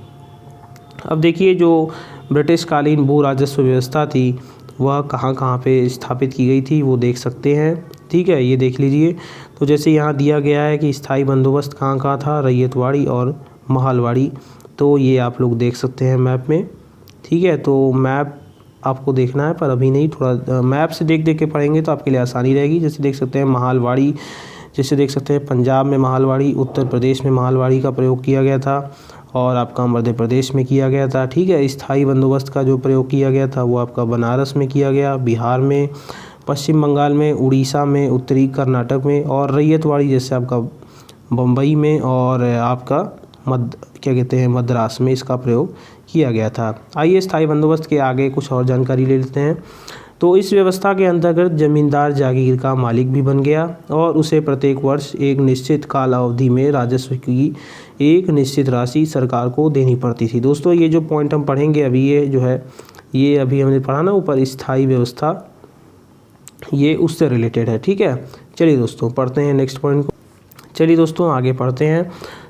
अब देखिए, जो ब्रिटिशकालीन भू राजस्व व्यवस्था थी वह कहाँ कहाँ पे स्थापित की गई थी वो देख सकते हैं। ठीक है, ये देख लीजिए। तो जैसे यहाँ दिया गया है कि स्थायी बंदोबस्त कहाँ कहाँ था, रैयतवाड़ी और महलवाड़ी। तो ये आप लोग देख सकते हैं मैप में। ठीक है, तो मैप आपको देखना है पर अभी नहीं, थोड़ा मैप से देख देख के पढ़ेंगे तो आपके लिए आसानी रहेगी। जैसे देख सकते हैं महलवाड़ी, जैसे देख सकते हैं पंजाब में महलवाड़ी, उत्तर प्रदेश में महलवाड़ी का प्रयोग किया गया था और आपका मध्य प्रदेश में किया गया था। ठीक है, स्थायी बंदोबस्त का जो प्रयोग किया गया था वो आपका बनारस में किया गया, बिहार में, पश्चिम बंगाल में, उड़ीसा में, उत्तरी कर्नाटक में, और रैयतवाड़ी जैसे आपका बम्बई में और आपका क्या कहते हैं मद्रास में इसका प्रयोग किया गया था। आइए स्थायी बंदोबस्त के आगे कुछ और जानकारी ले लेते हैं। तो इस व्यवस्था के अंतर्गत जमींदार जागीर का मालिक भी बन गया और उसे प्रत्येक वर्ष एक निश्चित काल अवधि में राजस्व की एक निश्चित राशि सरकार को देनी पड़ती थी। दोस्तों, ये जो पॉइंट हम पढ़ेंगे अभी, ये जो है ये अभी हमने पढ़ा ना ऊपर, स्थायी व्यवस्था, ये उससे रिलेटेड है। ठीक है, चलिए दोस्तों पढ़ते हैं नेक्स्ट पॉइंट को। चलिए दोस्तों आगे पढ़ते हैं।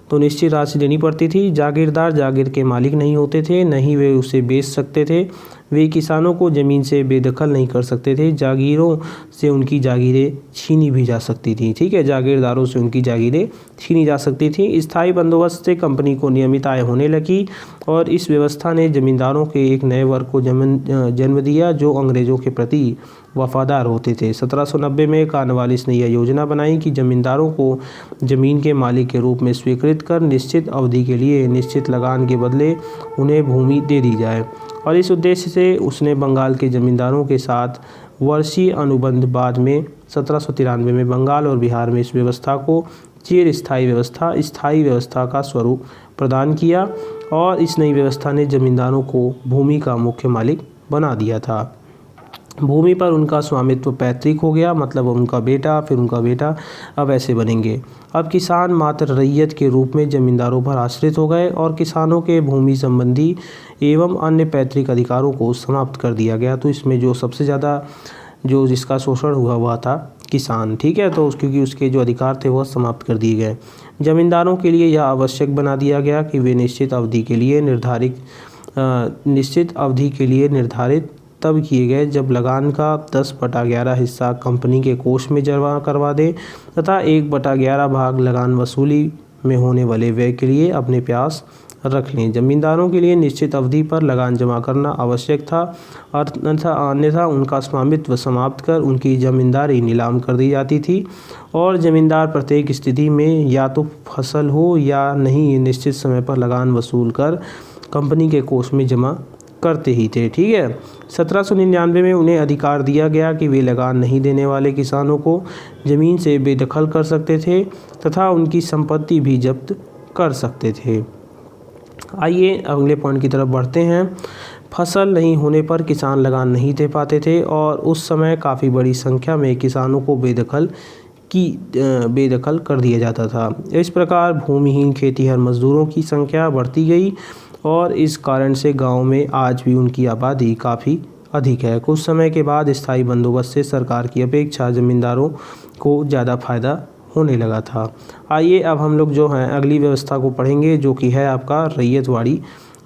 तो निश्चित राशि देनी पड़ती थी। जागीरदार जागीर के मालिक नहीं होते थे, न ही वे उसे बेच सकते थे। वे किसानों को ज़मीन से बेदखल नहीं कर सकते थे। जागीरों से उनकी जागीरें छीनी भी जा सकती थी। ठीक है, जागीरदारों से उनकी जागीरें छीनी जा सकती थी। स्थायी बंदोबस्त से कंपनी को नियमित आय होने लगी और इस व्यवस्था ने जमींदारों के एक नए वर्ग को जन्म दिया जो अंग्रेज़ों के प्रति वफादार होते थे। 1790 में कॉर्नवालिस ने यह योजना बनाई कि जमींदारों को ज़मीन के मालिक के रूप में स्वीकृत कर निश्चित अवधि के लिए निश्चित लगान के बदले उन्हें भूमि दे दी जाए, और इस उद्देश्य से उसने बंगाल के जमींदारों के साथ वर्षीय अनुबंध, बाद में 1793 में बंगाल और बिहार में इस व्यवस्था को चिरस्थायी व्यवस्था, स्थायी व्यवस्था का स्वरूप प्रदान किया और इस नई व्यवस्था ने जमींदारों को भूमि का मुख्य मालिक बना दिया था। भूमि पर उनका स्वामित्व पैतृक हो गया, मतलब उनका बेटा, फिर उनका बेटा, अब ऐसे बनेंगे। अब किसान मात्र रैयत के रूप में जमींदारों पर आश्रित हो गए और किसानों के भूमि संबंधी एवं अन्य पैतृक अधिकारों को समाप्त कर दिया गया। तो इसमें जो सबसे ज़्यादा जो जिसका शोषण हुआ था किसान। ठीक है, तो क्योंकि उसके जो अधिकार थे वह समाप्त कर दिए गए। जमींदारों के लिए यह आवश्यक बना दिया गया कि वे निश्चित अवधि के लिए निर्धारित तब किए गए जब लगान का 10/11 हिस्सा कंपनी के कोष में जमा करवा दें तथा 1/11 भाग लगान वसूली में होने वाले व्यय के लिए अपने पास रख लें। जमींदारों के लिए निश्चित अवधि पर लगान जमा करना आवश्यक था, अन्यथा उनका स्वामित्व समाप्त कर उनकी जमींदारी नीलाम कर दी जाती थी और जमींदार प्रत्येक स्थिति में या तो फसल हो या नहीं निश्चित समय पर लगान वसूल कर कंपनी के कोष में जमा करते ही थे। ठीक है, 1799 में उन्हें अधिकार दिया गया कि वे लगान नहीं देने वाले किसानों को ज़मीन से बेदखल कर सकते थे तथा उनकी संपत्ति भी जब्त कर सकते थे। आइए अगले पॉइंट की तरफ बढ़ते हैं। फसल नहीं होने पर किसान लगान नहीं दे पाते थे और उस समय काफ़ी बड़ी संख्या में किसानों को बेदखल कर दिया जाता था। इस प्रकार भूमिहीन खेतीहर मजदूरों की संख्या बढ़ती गई और इस कारण से गांव में आज भी उनकी आबादी काफ़ी अधिक है। कुछ समय के बाद स्थायी बंदोबस्त से सरकार की अपेक्षा ज़मींदारों को ज़्यादा फायदा होने लगा था। आइए अब हम लोग जो हैं अगली व्यवस्था को पढ़ेंगे जो कि है आपका रैयतवाड़ी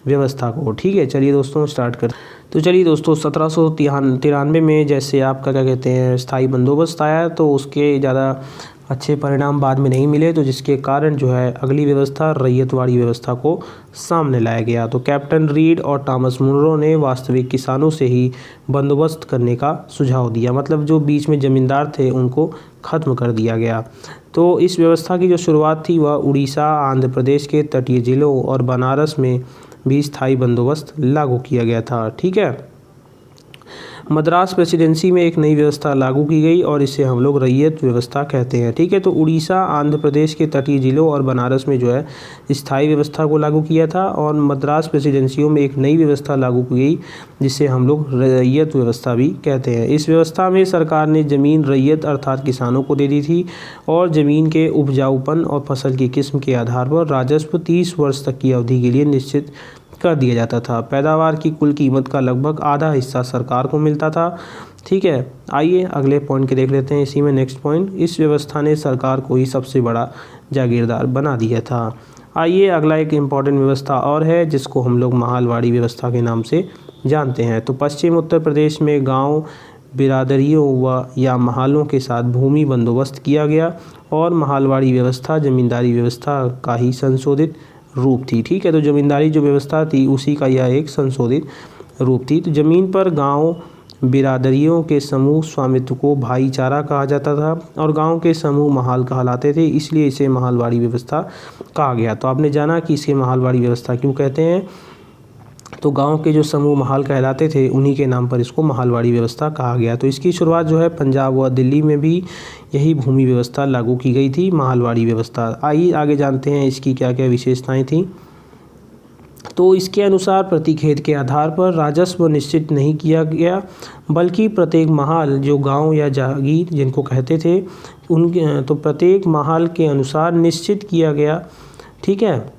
व्यवस्था को। ठीक है, चलिए दोस्तों स्टार्ट कर। तो चलिए दोस्तों 1793 में जैसे आपका क्या कहते हैं स्थायी बंदोबस्त आया तो उसके ज़्यादा अच्छे परिणाम बाद में नहीं मिले, तो जिसके कारण जो है अगली व्यवस्था रैयतवाड़ी व्यवस्था को सामने लाया गया। तो कैप्टन रीड और टॉमस मुनरो ने वास्तविक किसानों से ही बंदोबस्त करने का सुझाव दिया, मतलब जो बीच में ज़मींदार थे उनको ख़त्म कर दिया गया। तो इस व्यवस्था की जो शुरुआत थी वह उड़ीसा, आंध्र प्रदेश के तटीय जिलों और बनारस में भी स्थायी बंदोबस्त लागू किया गया था। ठीक है, मद्रास प्रेसिडेंसी में एक नई व्यवस्था लागू की गई और इसे हम लोग रैयत व्यवस्था कहते हैं। ठीक है, तो उड़ीसा, आंध्र प्रदेश के तटीय जिलों और बनारस में जो है स्थायी व्यवस्था को लागू किया था और मद्रास प्रेसिडेंसियों में एक नई व्यवस्था लागू की गई जिसे हम लोग रैयत व्यवस्था भी कहते हैं। इस व्यवस्था में सरकार ने ज़मीन रैयत अर्थात किसानों को दे दी थी और ज़मीन के उपजाऊपन और फसल की किस्म के आधार पर राजस्व 30 वर्ष तक की अवधि के लिए निश्चित कर दिया जाता था। पैदावार की कुल कीमत का लगभग आधा हिस्सा सरकार को मिलता था। ठीक है, आइए अगले पॉइंट के देख लेते हैं। इसी में नेक्स्ट पॉइंट, इस व्यवस्था ने सरकार को ही सबसे बड़ा जागीरदार बना दिया था। आइए अगला एक इम्पॉर्टेंट व्यवस्था और है जिसको हम लोग महालवाड़ी व्यवस्था के नाम से जानते हैं। तो पश्चिम उत्तर प्रदेश में गाँव बिरादरियों व या महालों के साथ भूमि बंदोबस्त किया गया और महालवाड़ी व्यवस्था जमींदारी व्यवस्था का ही संशोधित रूप थी। ठीक है, तो जमींदारी जो व्यवस्था थी उसी का यह एक संशोधित रूप थी। तो ज़मीन पर गांव बिरादरियों के समूह स्वामित्व को भाईचारा कहा जाता था और गांव के समूह महाल कहलाते थे, इसलिए इसे महालवाड़ी व्यवस्था कहा गया। तो आपने जाना कि इसे महालवाड़ी व्यवस्था क्यों कहते हैं। तो गांव के जो समूह महाल कहलाते थे उन्हीं के नाम पर इसको महालवाड़ी व्यवस्था कहा गया। तो इसकी शुरुआत जो है पंजाब व दिल्ली में भी यही भूमि व्यवस्था लागू की गई थी, महालवाड़ी व्यवस्था। आइए आगे जानते हैं इसकी क्या क्या विशेषताएं थी। तो इसके अनुसार प्रति खेत के आधार पर राजस्व निश्चित नहीं किया गया, बल्कि प्रत्येक महाल जो गांव या जागीर जिनको कहते थे उनके तो प्रत्येक महाल के अनुसार निश्चित किया गया। ठीक है,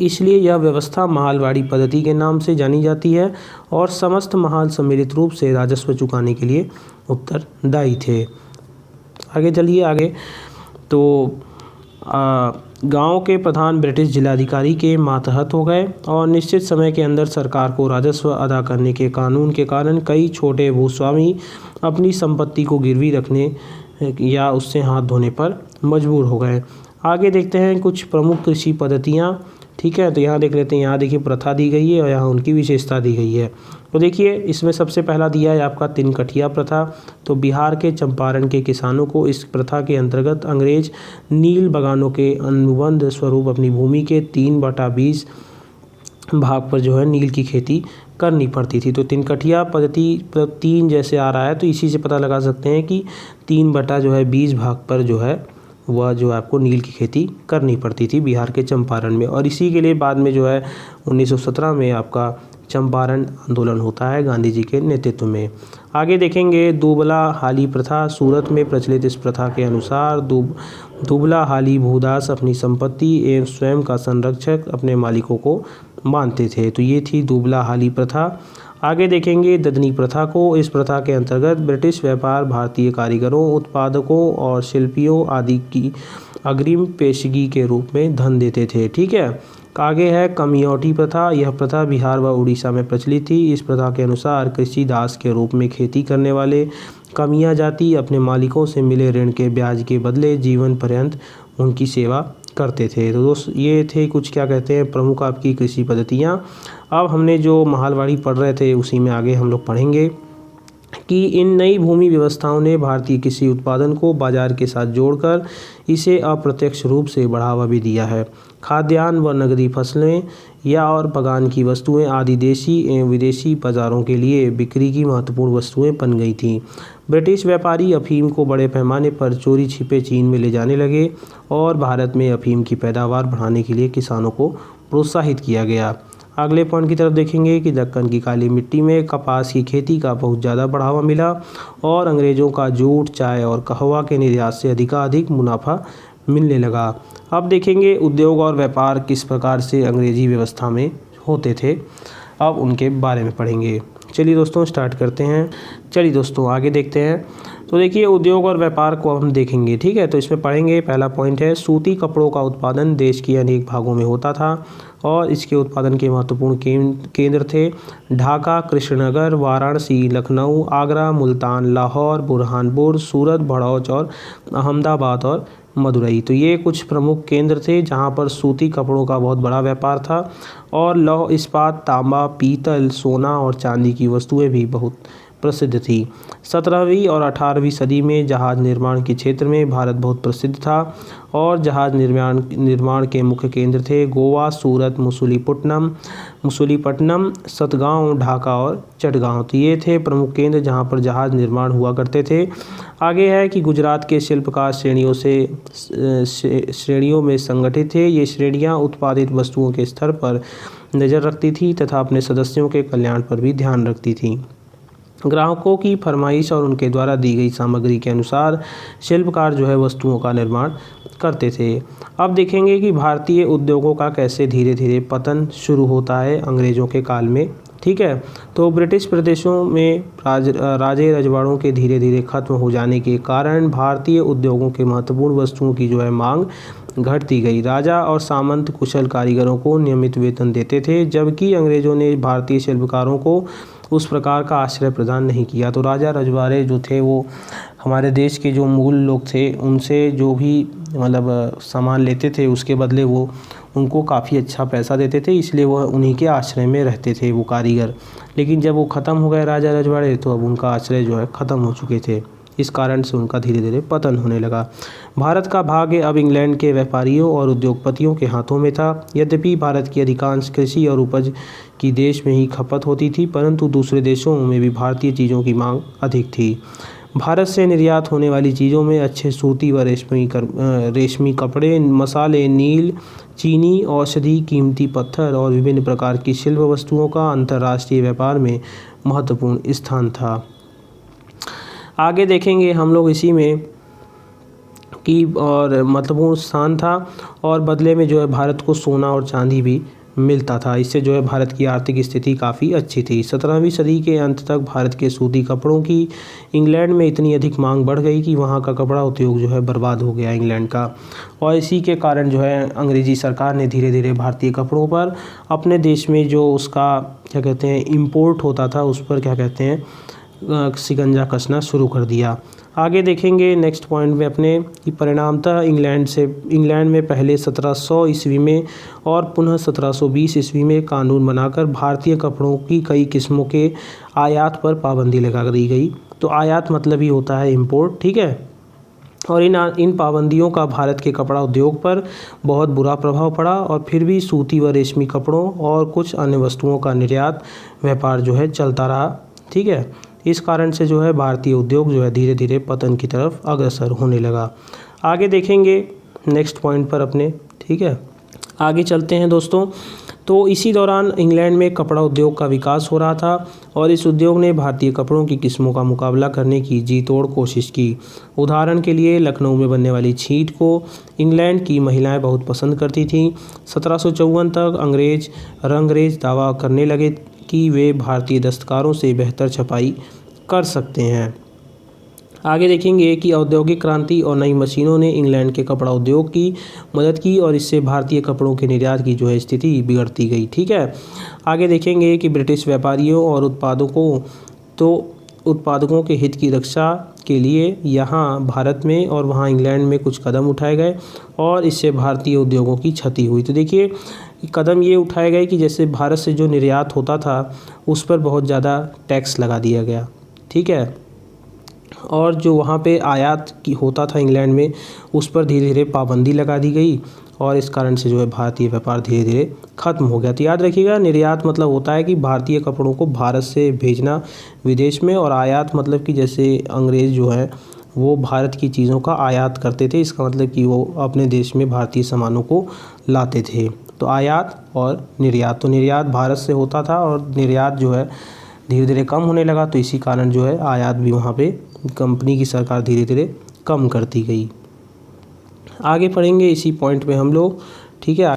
इसलिए यह व्यवस्था महालवाड़ी पद्धति के नाम से जानी जाती है और समस्त महाल सम्मिलित रूप से राजस्व चुकाने के लिए उत्तरदायी थे। आगे चलिए आगे। तो गांव के प्रधान ब्रिटिश जिलाधिकारी के मातहत हो गए और निश्चित समय के अंदर सरकार को राजस्व अदा करने के कानून के कारण कई छोटे भूस्वामी अपनी संपत्ति को गिरवी रखने या उससे हाथ धोने पर मजबूर हो गए। आगे देखते हैं कुछ प्रमुख कृषि पद्धतियाँ। ठीक है, तो यहाँ देख लेते हैं। यहाँ देखिए प्रथा दी गई है और यहाँ उनकी विशेषता दी गई है। तो देखिए इसमें सबसे पहला दिया है आपका तिनकठिया प्रथा। तो बिहार के चंपारण के किसानों को इस प्रथा के अंतर्गत अंग्रेज नील बगानों के अनुबंध स्वरूप अपनी भूमि के 3/20 भाग पर जो है नील की खेती करनी पड़ती थी। तो तिनकठिया पद्धति 3 जैसे आ रहा है तो इसी से पता लगा सकते हैं कि 3/20 भाग पर जो है वह जो आपको नील की खेती करनी पड़ती थी बिहार के चंपारण में। और इसी के लिए बाद में जो है 1917 में आपका चंपारण आंदोलन होता है गांधी जी के नेतृत्व में। आगे देखेंगे दुबला हाली प्रथा। सूरत में प्रचलित इस प्रथा के अनुसार दुबला हाली भूदास अपनी संपत्ति एवं स्वयं का संरक्षक अपने मालिकों को मानते थे। तो ये थी दुबला हाली प्रथा। आगे देखेंगे ददनी प्रथा को। इस प्रथा के अंतर्गत ब्रिटिश व्यापार भारतीय कारीगरों, उत्पादकों और शिल्पियों आदि की अग्रिम पेशगी के रूप में धन देते थे। ठीक है, आगे है कमियौठी प्रथा। यह प्रथा बिहार व उड़ीसा में प्रचलित थी। इस प्रथा के अनुसार कृषि दास के रूप में खेती करने वाले कमिया जाति अपने मालिकों से मिले ऋण के ब्याज के बदले जीवन पर्यंत उनकी सेवा करते थे। तो दोस्त ये थे कुछ क्या कहते हैं प्रमुख आपकी कृषि पद्धतियाँ। अब हमने जो महालवाड़ी पढ़ रहे थे उसी में आगे हम लोग पढ़ेंगे कि इन नई भूमि व्यवस्थाओं ने भारतीय कृषि उत्पादन को बाजार के साथ जोड़कर इसे अप्रत्यक्ष रूप से बढ़ावा भी दिया है। खाद्यान्न व नगदी फसलें या और बगान की वस्तुएं आदि देशी एवं विदेशी बाजारों के लिए बिक्री की महत्वपूर्ण वस्तुएं बन गई थीं। ब्रिटिश व्यापारी अफीम को बड़े पैमाने पर चोरी छिपे चीन में ले जाने लगे और भारत में अफीम की पैदावार बढ़ाने के लिए किसानों को प्रोत्साहित किया गया। अगले पॉइंट की तरफ देखेंगे कि दक्कन की काली मिट्टी में कपास की खेती का बहुत ज़्यादा बढ़ावा मिला और अंग्रेज़ों का जूट, चाय और कहवा के निर्यात से अधिकाधिक मुनाफा मिलने लगा। अब देखेंगे उद्योग और व्यापार किस प्रकार से अंग्रेजी व्यवस्था में होते थे, अब उनके बारे में पढ़ेंगे। चलिए दोस्तों स्टार्ट करते हैं। चलिए दोस्तों आगे देखते हैं। तो देखिए उद्योग और व्यापार को हम देखेंगे। ठीक है, तो इसमें पढ़ेंगे। पहला पॉइंट है सूती कपड़ों का उत्पादन देश के अनेक भागों में होता था और इसके उत्पादन के महत्वपूर्ण केंद्र थे ढाका, कृष्णनगर, वाराणसी, लखनऊ, आगरा, मुल्तान, लाहौर, बुरहानपुर, सूरत, भड़ौच और अहमदाबाद और मदुरई। तो ये कुछ प्रमुख केंद्र थे जहाँ पर सूती कपड़ों का बहुत बड़ा व्यापार था और लौह इस्पात, तांबा, पीतल, सोना और चांदी की वस्तुएं भी बहुत प्रसिद्ध थी। 17वीं और 18वीं सदी में जहाज़ निर्माण के क्षेत्र में भारत बहुत प्रसिद्ध था और जहाज़ निर्माण के मुख्य केंद्र थे गोवा, सूरत, मसूलीपट्टनम, सतगांव, ढाका और चटगांव। तो ये थे प्रमुख केंद्र जहाँ पर जहाज़ निर्माण हुआ करते थे। आगे है कि गुजरात के शिल्पकार श्रेणियों में संगठित थे। ये श्रेणियाँ उत्पादित वस्तुओं के स्तर पर नज़र रखती थी तथा अपने सदस्यों के कल्याण पर भी ध्यान रखती थी। ग्राहकों की फरमाइश और उनके द्वारा दी गई सामग्री के अनुसार शिल्पकार जो है वस्तुओं का निर्माण करते थे। अब देखेंगे कि भारतीय उद्योगों का कैसे धीरे धीरे पतन शुरू होता है अंग्रेज़ों के काल में। ठीक है, तो ब्रिटिश प्रदेशों में राजे रजवाड़ों के धीरे धीरे खत्म हो जाने के कारण भारतीय उद्योगों के महत्वपूर्ण वस्तुओं की जो है मांग घटती गई। राजा और सामंत कुशल कारीगरों को नियमित वेतन देते थे, जबकि अंग्रेज़ों ने भारतीय शिल्पकारों को उस प्रकार का आश्रय प्रदान नहीं किया। तो राजा रजवाड़े जो थे वो हमारे देश के जो मूल लोग थे उनसे जो भी मतलब सामान लेते थे उसके बदले वो उनको काफ़ी अच्छा पैसा देते थे, इसलिए वह उन्हीं के आश्रय में रहते थे वो कारीगर। लेकिन जब वो ख़त्म हो गए राजा रजवाड़े तो अब उनका आश्रय जो है ख़त्म हो चुके थे, इस कारण से उनका धीरे धीरे पतन होने लगा। भारत का भाग्य अब इंग्लैंड के व्यापारियों और उद्योगपतियों के हाथों में था। यद्यपि भारत की अधिकांश कृषि और उपज की देश में ही खपत होती थी, परंतु दूसरे देशों में भी भारतीय चीज़ों की मांग अधिक थी। भारत से निर्यात होने वाली चीज़ों में अच्छे सूती व रेशमी कपड़े, मसाले, नील, चीनी, औषधि, कीमती पत्थर और विभिन्न प्रकार की शिल्प वस्तुओं का अंतर्राष्ट्रीय व्यापार में महत्वपूर्ण स्थान था। आगे देखेंगे हम लोग इसी में कि और महत्वपूर्ण स्थान था और बदले में जो है भारत को सोना और चांदी भी मिलता था। इससे जो है भारत की आर्थिक स्थिति काफ़ी अच्छी थी। 17वीं सदी के अंत तक भारत के सूती कपड़ों की इंग्लैंड में इतनी अधिक मांग बढ़ गई कि वहाँ का कपड़ा उद्योग जो है बर्बाद हो गया इंग्लैंड का, और इसी के कारण जो है अंग्रेज़ी सरकार ने धीरे धीरे भारतीय कपड़ों पर अपने देश में जो उसका क्या कहते हैं इम्पोर्ट होता था उस पर क्या कहते हैं शिकंजा कसना शुरू कर दिया। आगे देखेंगे नेक्स्ट पॉइंट में अपने कि परिणामतः इंग्लैंड में पहले 1700 ईस्वी में और पुनः 1720 ईस्वी में कानून बनाकर भारतीय कपड़ों की कई किस्मों के आयात पर पाबंदी लगा दी गई। तो आयात मतलब ही होता है इम्पोर्ट, ठीक है। और इन पाबंदियों का भारत के कपड़ा उद्योग पर बहुत बुरा प्रभाव पड़ा और फिर भी सूती व रेशमी कपड़ों और कुछ अन्य वस्तुओं का निर्यात व्यापार जो है चलता रहा, ठीक है। इस कारण से जो है भारतीय उद्योग जो है धीरे धीरे पतन की तरफ अग्रसर होने लगा। आगे देखेंगे नेक्स्ट पॉइंट पर अपने, ठीक है। आगे चलते हैं दोस्तों। तो इसी दौरान इंग्लैंड में कपड़ा उद्योग का विकास हो रहा था और इस उद्योग ने भारतीय कपड़ों की किस्मों का मुकाबला करने की जी तोड़ कोशिश की। उदाहरण के लिए लखनऊ में बनने वाली छींट को इंग्लैंड की महिलाएं बहुत पसंद करती थीं। 1754 तक रंगरेज दावा करने लगे कि वे भारतीय दस्तकारों से बेहतर छपाई कर सकते हैं। आगे देखेंगे कि औद्योगिक क्रांति और नई मशीनों ने इंग्लैंड के कपड़ा उद्योग की मदद की और इससे भारतीय कपड़ों के निर्यात की जो है स्थिति बिगड़ती गई, ठीक है। आगे देखेंगे कि ब्रिटिश व्यापारियों और उत्पादकों के हित की रक्षा के लिए यहाँ भारत में और वहाँ इंग्लैंड में कुछ कदम उठाए गए और इससे भारतीय उद्योगों की क्षति हुई। तो देखिए कदम ये उठाए गए कि जैसे भारत से जो निर्यात होता था उस पर बहुत ज़्यादा टैक्स लगा दिया गया, ठीक है। और जो वहाँ पे आयात की होता था इंग्लैंड में उस पर धीरे धीरे पाबंदी लगा दी गई और इस कारण से जो है भारतीय व्यापार धीरे धीरे ख़त्म हो गया। तो याद रखिएगा निर्यात मतलब होता है कि भारतीय कपड़ों को भारत से भेजना विदेश में, और आयात मतलब कि जैसे अंग्रेज़ जो है वो भारत की चीज़ों का आयात करते थे, इसका मतलब कि वो अपने देश में भारतीय सामानों को लाते थे। तो आयात और निर्यात, तो निर्यात भारत से होता था और निर्यात जो है धीरे धीरे कम होने लगा, तो इसी कारण जो है आयात भी वहाँ पे कंपनी की सरकार धीरे धीरे कम करती गई। आगे पढ़ेंगे इसी पॉइंट में हम लोग, ठीक है।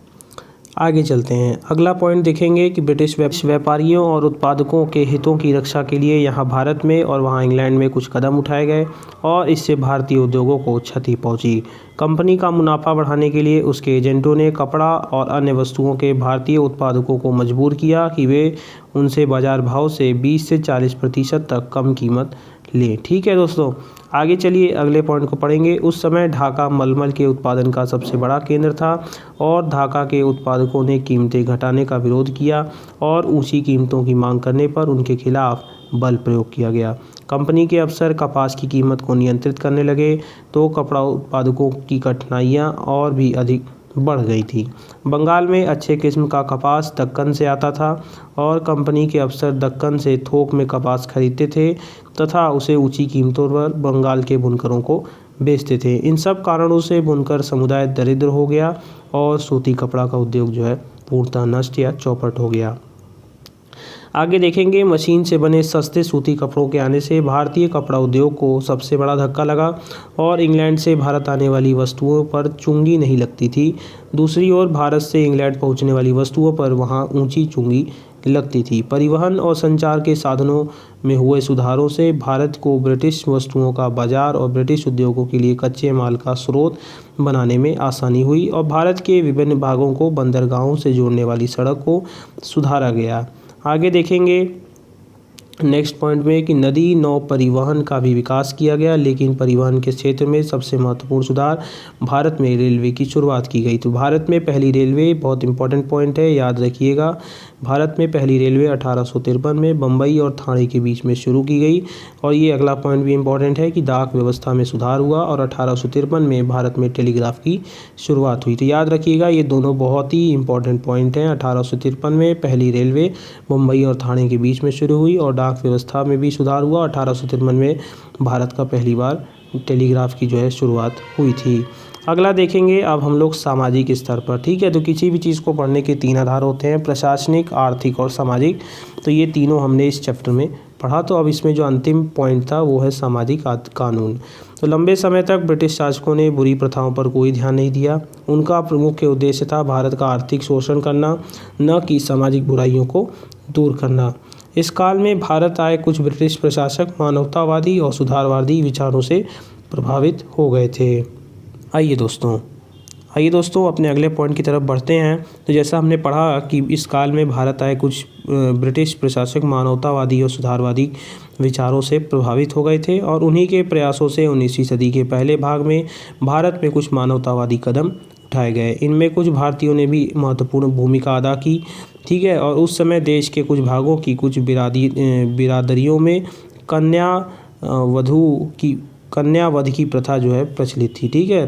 आगे चलते हैं। अगला पॉइंट देखेंगे कि ब्रिटिश व्यापारियों और उत्पादकों के हितों की रक्षा के लिए यहाँ भारत में और वहाँ इंग्लैंड में कुछ कदम उठाए गए और इससे भारतीय उद्योगों को क्षति पहुँची। कंपनी का मुनाफा बढ़ाने के लिए उसके एजेंटों ने कपड़ा और अन्य वस्तुओं के भारतीय उत्पादकों को मजबूर किया कि वे उनसे बाजार भाव से 20 से 40% तक कम कीमत लें। ठीक है दोस्तों, आगे चलिए अगले पॉइंट को पढ़ेंगे। उस समय ढाका मलमल के उत्पादन का सबसे बड़ा केंद्र था और ढाका के उत्पादकों ने कीमतें घटाने का विरोध किया और ऊंची कीमतों की मांग करने पर उनके खिलाफ बल प्रयोग किया गया। कंपनी के अफसर कपास की कीमत को नियंत्रित करने लगे तो कपड़ा उत्पादकों की कठिनाइयाँ और भी अधिक बढ़ गई थी। बंगाल में अच्छे किस्म का कपास दक्कन से आता था और कंपनी के अफसर दक्कन से थोक में कपास खरीदते थे तथा उसे ऊंची कीमतों पर बंगाल के बुनकरों को बेचते थे। इन सब कारणों से बुनकर समुदाय दरिद्र हो गया और सूती कपड़ा का उद्योग जो है पूर्णतः नष्ट या चौपट हो गया। आगे देखेंगे, मशीन से बने सस्ते सूती कपड़ों के आने से भारतीय कपड़ा उद्योग को सबसे बड़ा धक्का लगा और इंग्लैंड से भारत आने वाली वस्तुओं पर चुंगी नहीं लगती थी। दूसरी ओर भारत से इंग्लैंड पहुंचने वाली वस्तुओं पर वहां ऊंची चुंगी लगती थी। परिवहन और संचार के साधनों में हुए सुधारों से भारत को ब्रिटिश वस्तुओं का बाजार और ब्रिटिश उद्योगों के लिए कच्चे माल का स्रोत बनाने में आसानी हुई और भारत के विभिन्न भागों को बंदरगाहों से जोड़ने वाली सड़क को सुधारा गया। आगे देखेंगे नेक्स्ट पॉइंट में कि नदी नौ परिवहन का भी विकास किया गया, लेकिन परिवहन के क्षेत्र में सबसे महत्वपूर्ण सुधार भारत में रेलवे की शुरुआत की गई। तो भारत में पहली रेलवे बहुत इंपॉर्टेंट पॉइंट है, याद रखिएगा। भारत में पहली रेलवे 1853 में बम्बई और ठाणे के बीच में शुरू की गई। और ये अगला पॉइंट भी इंपॉर्टेंट है कि डाक व्यवस्था में सुधार हुआ और 1853 में भारत में टेलीग्राफ की शुरुआत हुई। तो याद रखिएगा, ये दोनों बहुत ही इंपॉर्टेंट पॉइंट हैं। 1853 में पहली रेलवे मुंबई और ठाणे के बीच में शुरू हुई और डाक व्यवस्था में भी सुधार हुआ। 1853 में भारत का पहली बार टेलीग्राफ की जो है शुरुआत हुई थी। अगला देखेंगे अब हम लोग सामाजिक स्तर पर। ठीक है, तो किसी भी चीज़ को पढ़ने के 3 आधार होते हैं, प्रशासनिक, आर्थिक और सामाजिक। तो ये तीनों हमने इस चैप्टर में पढ़ा। तो अब इसमें जो अंतिम पॉइंट था वो है सामाजिक कानून। तो लंबे समय तक ब्रिटिश शासकों ने बुरी प्रथाओं पर कोई ध्यान नहीं दिया। उनका प्रमुख उद्देश्य था भारत का आर्थिक शोषण करना, न कि सामाजिक बुराइयों को दूर करना। इस काल में भारत आए कुछ ब्रिटिश प्रशासक मानवतावादी और सुधारवादी विचारों से प्रभावित हो गए थे। आइए दोस्तों अपने अगले पॉइंट की तरफ बढ़ते हैं। तो जैसा हमने पढ़ा कि इस काल में भारत आए कुछ ब्रिटिश प्रशासक मानवतावादी और सुधारवादी विचारों से प्रभावित हो गए थे और उन्हीं के प्रयासों से 19वीं सदी के पहले भाग में भारत में कुछ मानवतावादी कदम उठाए गए। इनमें कुछ भारतीयों ने भी महत्वपूर्ण भूमिका अदा की। ठीक है, और उस समय देश के कुछ भागों की कुछ बिरादरियों में कन्यावध की प्रथा जो है प्रचलित थी। ठीक है,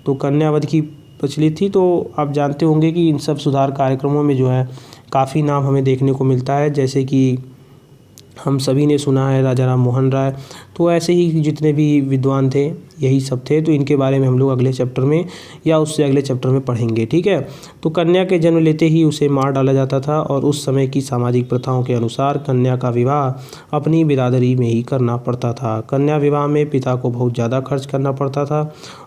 तो कन्यावध की प्रचलित थी। तो आप जानते होंगे कि इन सब सुधार कार्यक्रमों में जो है काफ़ी नाम हमें देखने को मिलता है, जैसे कि हम सभी ने सुना है राजा राम मोहन राय। तो ऐसे ही जितने भी विद्वान थे यही सब थे। तो इनके बारे में हम लोग अगले चैप्टर में या उससे अगले चैप्टर में पढ़ेंगे। ठीक है, तो कन्या के जन्म लेते ही उसे मार डाला जाता था और उस समय की सामाजिक प्रथाओं के अनुसार कन्या का विवाह अपनी बिरादरी में ही करना पड़ता था। कन्या विवाह में पिता को बहुत ज़्यादा खर्च करना पड़ता था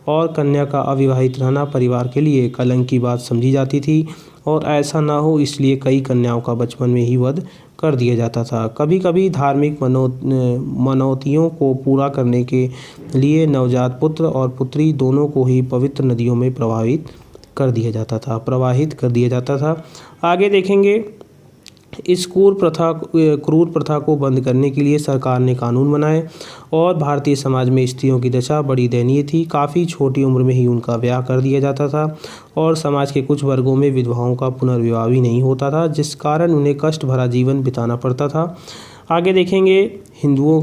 और कन्या का अविवाहित रहना परिवार के लिए कलंक की बात समझी जाती थी और ऐसा ना हो इसलिए कई कन्याओं का बचपन में ही वध कर दिया जाता था। कभी कभी धार्मिक मनौतियों को पूरा करने के लिए नवजात पुत्र और पुत्री दोनों को ही पवित्र नदियों में प्रवाहित कर दिया जाता था। आगे देखेंगे, इस क्रूर प्रथा को बंद करने के लिए सरकार ने कानून बनाए और भारतीय समाज में स्त्रियों की दशा बड़ी दयनीय थी। काफ़ी छोटी उम्र में ही उनका ब्याह कर दिया जाता था और समाज के कुछ वर्गों में विधवाओं का पुनर्विवाह भी नहीं होता था, जिस कारण उन्हें कष्ट भरा जीवन बिताना पड़ता था। आगे देखेंगे, हिंदुओं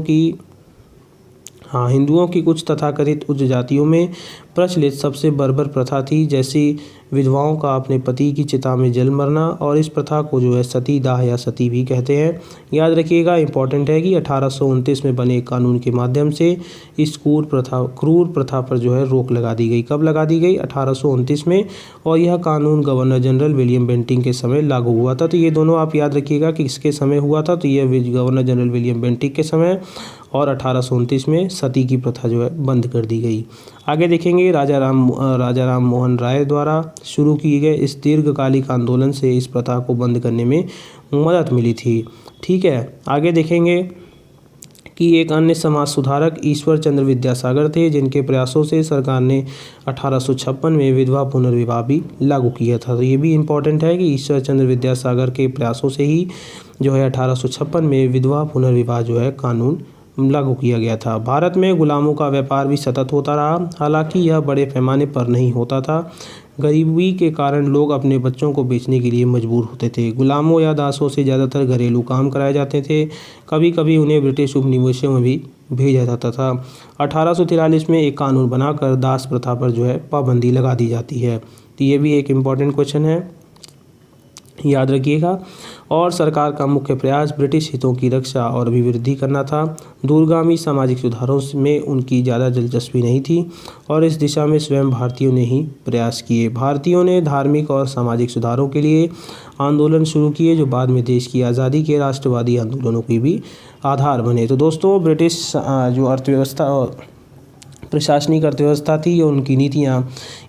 की कुछ तथाकथित उच्च जातियों में प्रचलित सबसे बर्बर प्रथा थी, जैसी विधवाओं का अपने पति की चिता में जल मरना, और इस प्रथा को जो है सती दाह या सती भी कहते हैं। याद रखिएगा, इंपॉर्टेंट है कि 1829 में बने कानून के माध्यम से इस क्रूर प्रथा पर जो है रोक लगा दी गई। कब लगा दी गई? 1829 में, और यह कानून गवर्नर जनरल विलियम बेंटिंक के समय लागू हुआ था। तो ये दोनों आप याद रखिएगा कि किसके समय हुआ था। तो यह गवर्नर जनरल विलियम बेंटिंक के समय, और 1829 में सती की प्रथा जो है बंद कर दी गई। आगे देखेंगे, राजा राम मोहन राय द्वारा शुरू किए गए इस दीर्घकालिक आंदोलन से इस प्रथा को बंद करने में मदद मिली थी। ठीक है, आगे देखेंगे कि एक अन्य समाज सुधारक ईश्वर चंद्र विद्यासागर थे, जिनके प्रयासों से सरकार ने 1856 में विधवा पुनर्विवाह भी लागू किया था। तो ये भी इम्पोर्टेंट है कि ईश्वर चंद्र विद्यासागर के प्रयासों से ही जो है 1856 में विधवा पुनर्विवाह जो है कानून लागू किया गया था। भारत में गुलामों का व्यापार भी सतत होता रहा, हालांकि यह बड़े पैमाने पर नहीं होता था। गरीबी के कारण लोग अपने बच्चों को बेचने के लिए मजबूर होते थे। गुलामों या दासों से ज़्यादातर घरेलू काम कराए जाते थे। कभी कभी उन्हें ब्रिटिश उपनिवेशों में भी भेजा जाता था। 1843 में एक कानून बनाकर दास प्रथा पर जो है पाबंदी लगा दी जाती है। तो ये भी एक इम्पॉर्टेंट क्वेश्चन है, याद रखिएगा। और सरकार का मुख्य प्रयास ब्रिटिश हितों की रक्षा और अभिवृद्धि करना था। दूरगामी सामाजिक सुधारों में उनकी ज़्यादा दिलचस्पी नहीं थी और इस दिशा में स्वयं भारतीयों ने ही प्रयास किए। भारतीयों ने धार्मिक और सामाजिक सुधारों के लिए आंदोलन शुरू किए, जो बाद में देश की आज़ादी के राष्ट्रवादी आंदोलनों की भी आधार बने। तो दोस्तों, ब्रिटिश जो अर्थव्यवस्था प्रशासनिक अर्थव्यवस्था थी और उनकी नीतियाँ,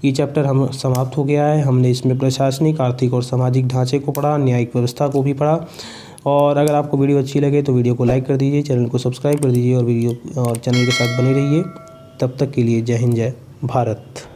ये चैप्टर हम समाप्त हो गया है। हमने इसमें प्रशासनिक, आर्थिक और सामाजिक ढांचे को पढ़ा, न्यायिक व्यवस्था को भी पढ़ा। और अगर आपको वीडियो अच्छी लगे तो वीडियो को लाइक कर दीजिए, चैनल को सब्सक्राइब कर दीजिए और चैनल के साथ बने रहिए। तब तक के लिए जय हिंद, जय भारत।